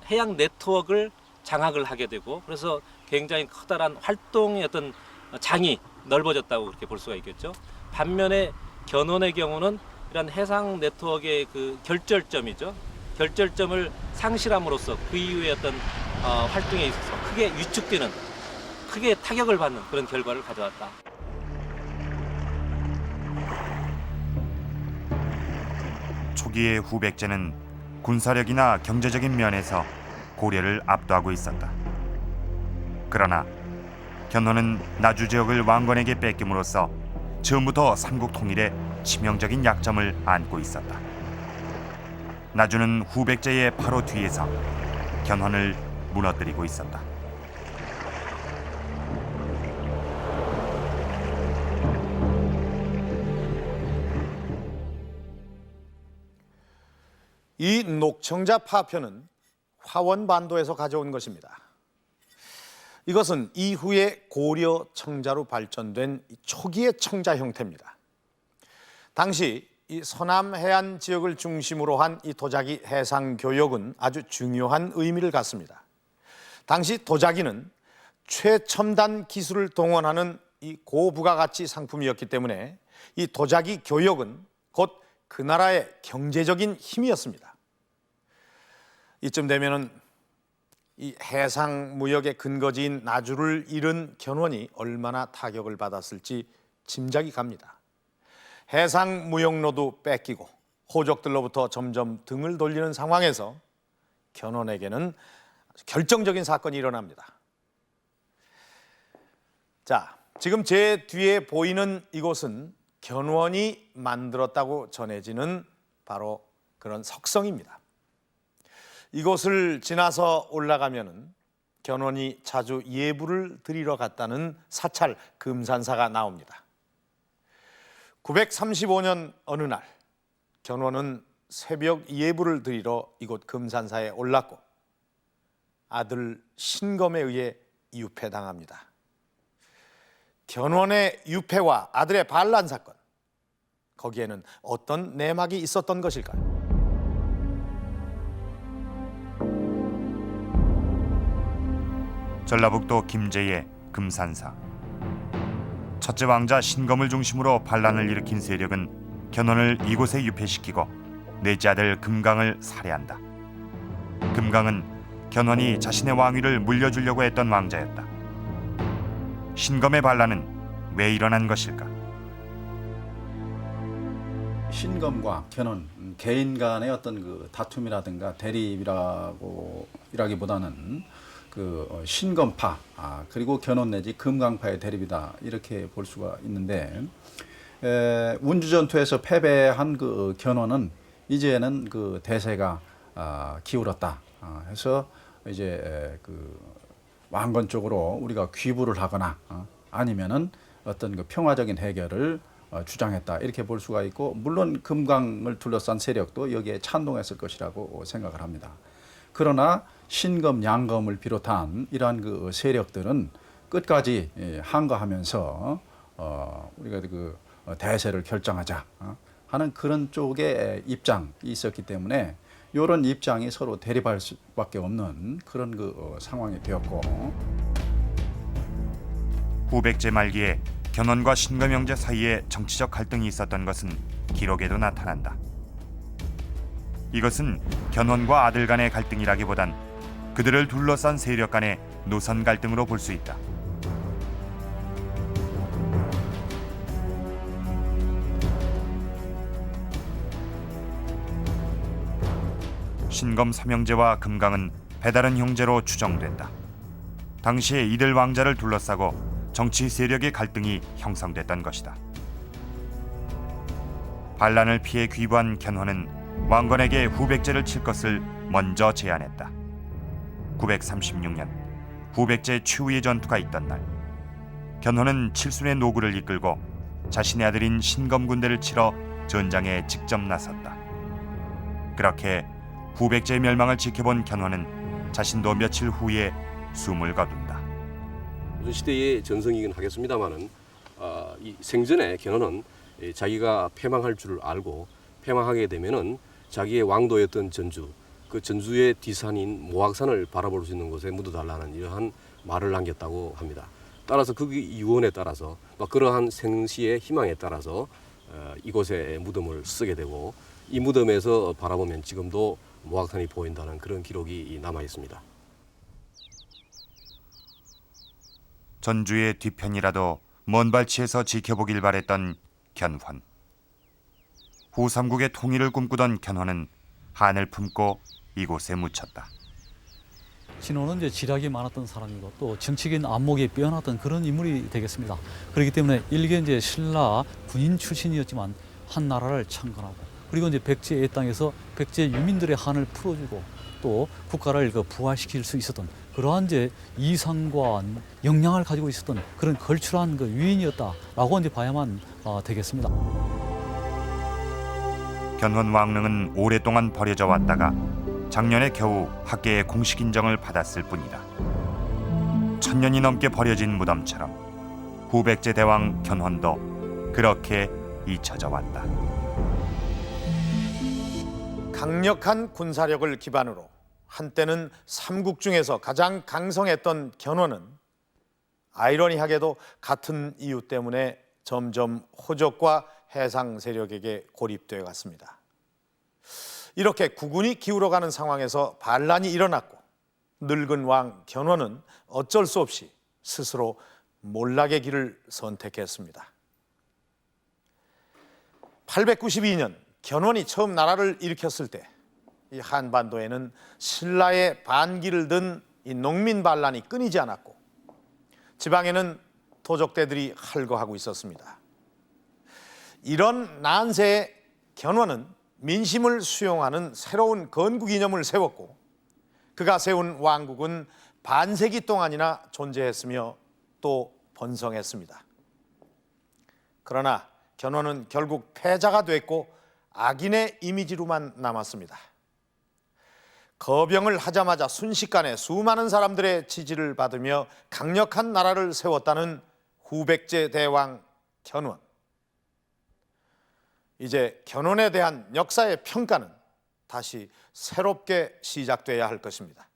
해양 네트워크를 장악을 하게 되고 그래서 굉장히 커다란 활동의 어떤 장이 넓어졌다고 그렇게 볼 수가 있겠죠. 반면에 견훤의 경우는 이런 해상 네트워크의 그 결절점이죠. 결절점을 상실함으로써 그 이후에 어떤 활동에 있어서 크게 위축되는, 크게 타격을 받는 그런 결과를 가져왔다. 초기의 후백제는 군사력이나 경제적인 면에서 고려를 압도하고 있었다. 그러나 견훤은 나주 지역을 왕건에게 뺏김으로써 처음부터 삼국 통일에 치명적인 약점을 안고 있었다. 나주는 후백제의 바로 뒤에서 견훤을 무너뜨리고 있었다. 이 녹청자 파편은 화원반도에서 가져온 것입니다. 이것은 이후에 고려 청자로 발전된 초기의 청자 형태입니다. 당시 이 서남 해안 지역을 중심으로 한 이 도자기 해상 교역은 아주 중요한 의미를 갖습니다. 당시 도자기는 최첨단 기술을 동원하는 이 고부가가치 상품이었기 때문에 이 도자기 교역은 곧 그 나라의 경제적인 힘이었습니다. 이쯤 되면은 이 해상 무역의 근거지인 나주를 잃은 견훤이 얼마나 타격을 받았을지 짐작이 갑니다. 해상 무역로도 뺏기고 호족들로부터 점점 등을 돌리는 상황에서 견훤에게는 결정적인 사건이 일어납니다. 자, 지금 제 뒤에 보이는 이곳은 견훤이 만들었다고 전해지는 바로 그런 석성입니다. 이곳을 지나서 올라가면은 견훤이 자주 예불을 드리러 갔다는 사찰 금산사가 나옵니다. 935년 어느 날 견훤은 새벽 예불을 드리러 이곳 금산사에 올랐고 아들 신검에 의해 유폐당합니다. 견훤의 유폐와 아들의 반란 사건, 거기에는 어떤 내막이 있었던 것일까요? 전라북도 김제의 금산사. 첫째 왕자 신검을 중심으로 반란을 일으킨 세력은 견훤을 이곳에 유폐시키고 넷째 아들 금강을 살해한다. 금강은 견훤이 자신의 왕위를 물려주려고 했던 왕자였다. 신검의 반란은 왜 일어난 것일까? 신검과 견훤 개인 간의 어떤 그 다툼이라든가 대립이라기보다는 그 신검파 그리고 견훤 내지 금강파의 대립이다 이렇게 볼 수가 있는데 운주전투에서 패배한 그 견훤은 이제는 그 대세가 기울었다 해서 이제 그 왕건 쪽으로 우리가 귀부를 하거나 아니면은 어떤 그 평화적인 해결을 주장했다 이렇게 볼 수가 있고 물론 금강을 둘러싼 세력도 여기에 찬동했을 것이라고 생각을 합니다. 그러나 신검, 양검을 비롯한 이러한 그 세력들은 끝까지 항거하면서 우리가 그 대세를 결정하자 하는 그런 쪽의 입장이 있었기 때문에 이런 입장이 서로 대립할 수밖에 없는 그런 그 상황이 되었고 후백제 말기에 견훤과 신검 형제 사이에 정치적 갈등이 있었던 것은 기록에도 나타난다. 이것은 견훤과 아들 간의 갈등이라기보단 그들을 둘러싼 세력 간의 노선 갈등으로 볼 수 있다. 신검 삼형제와 금강은 배다른 형제로 추정된다. 당시에 이들 왕자를 둘러싸고 정치 세력의 갈등이 형성됐던 것이다. 반란을 피해 귀부한 견훤은 왕건에게 후백제를 칠 것을 먼저 제안했다. 936년 후백제 최후의 전투가 있던 날 견훤은 칠순의 노구를 이끌고 자신의 아들인 신검 군대를 치러 전장에 직접 나섰다. 그렇게 후백제의 멸망을 지켜본 견훤은 자신도 며칠 후에 숨을 거둔다. 시대의 전성이긴 하겠습니다만은 이 생전에 견훤은 자기가 패망할 줄을 알고 패망하게 되면은 자기의 왕도였던 전주, 그 전주의 뒤산인 모악산을 바라볼 수 있는 곳에 묻어달라는 이러한 말을 남겼다고 합니다. 따라서 그 유언에 따라서 그러한 생시의 희망에 따라서 이곳에 무덤을 쓰게 되고 이 무덤에서 바라보면 지금도 모악산이 보인다는 그런 기록이 남아 있습니다. 전주의 뒤편이라도 먼 발치에서 지켜보길 바랬던 견훤. 후삼국의 통일을 꿈꾸던 견훤은 한을 품고 이곳에 묻혔다. 진호는 이제 지략이 많았던 사람이고 또 정치적인 안목이 뛰어났던 그런 인물이 되겠습니다. 그렇기 때문에 일개 이제 신라 군인 출신이었지만 한 나라를 창건하고 그리고 이제 백제의 땅에서 백제 유민들의 한을 풀어주고 또 국가를 부활시킬 수 있었던 그러한 이제 이상과 역량을 가지고 있었던 그런 걸출한 유인이었다라고 이제 봐야만 되겠습니다. 견훤 왕릉은 오랫동안 버려져 왔다가 작년에 겨우 학계의 공식 인정을 받았을 뿐이다. 1000년이 넘게 버려진 무덤처럼 후백제 대왕 견훤도 그렇게 잊혀져 왔다. 강력한 군사력을 기반으로 한때는 삼국 중에서 가장 강성했던 견훤은 아이러니하게도 같은 이유 때문에 점점 호족과 해상 세력에게 고립되어 갔습니다. 이렇게 국운이 기울어가는 상황에서 반란이 일어났고 늙은 왕 견훤은 어쩔 수 없이 스스로 몰락의 길을 선택했습니다. 892년 견훤이 처음 나라를 일으켰을 때 이 한반도에는 신라의 반기를 든 이 농민 반란이 끊이지 않았고 지방에는 도적대들이 활거하고 있었습니다. 이런 난세에 견훤은 민심을 수용하는 새로운 건국 이념을 세웠고 그가 세운 왕국은 반세기 동안이나 존재했으며 또 번성했습니다. 그러나 견훤은 결국 패자가 됐고 악인의 이미지로만 남았습니다. 거병을 하자마자 순식간에 수많은 사람들의 지지를 받으며 강력한 나라를 세웠다는 후백제 대왕 견훤. 이제 견훤에 대한 역사의 평가는 다시 새롭게 시작돼야 할 것입니다.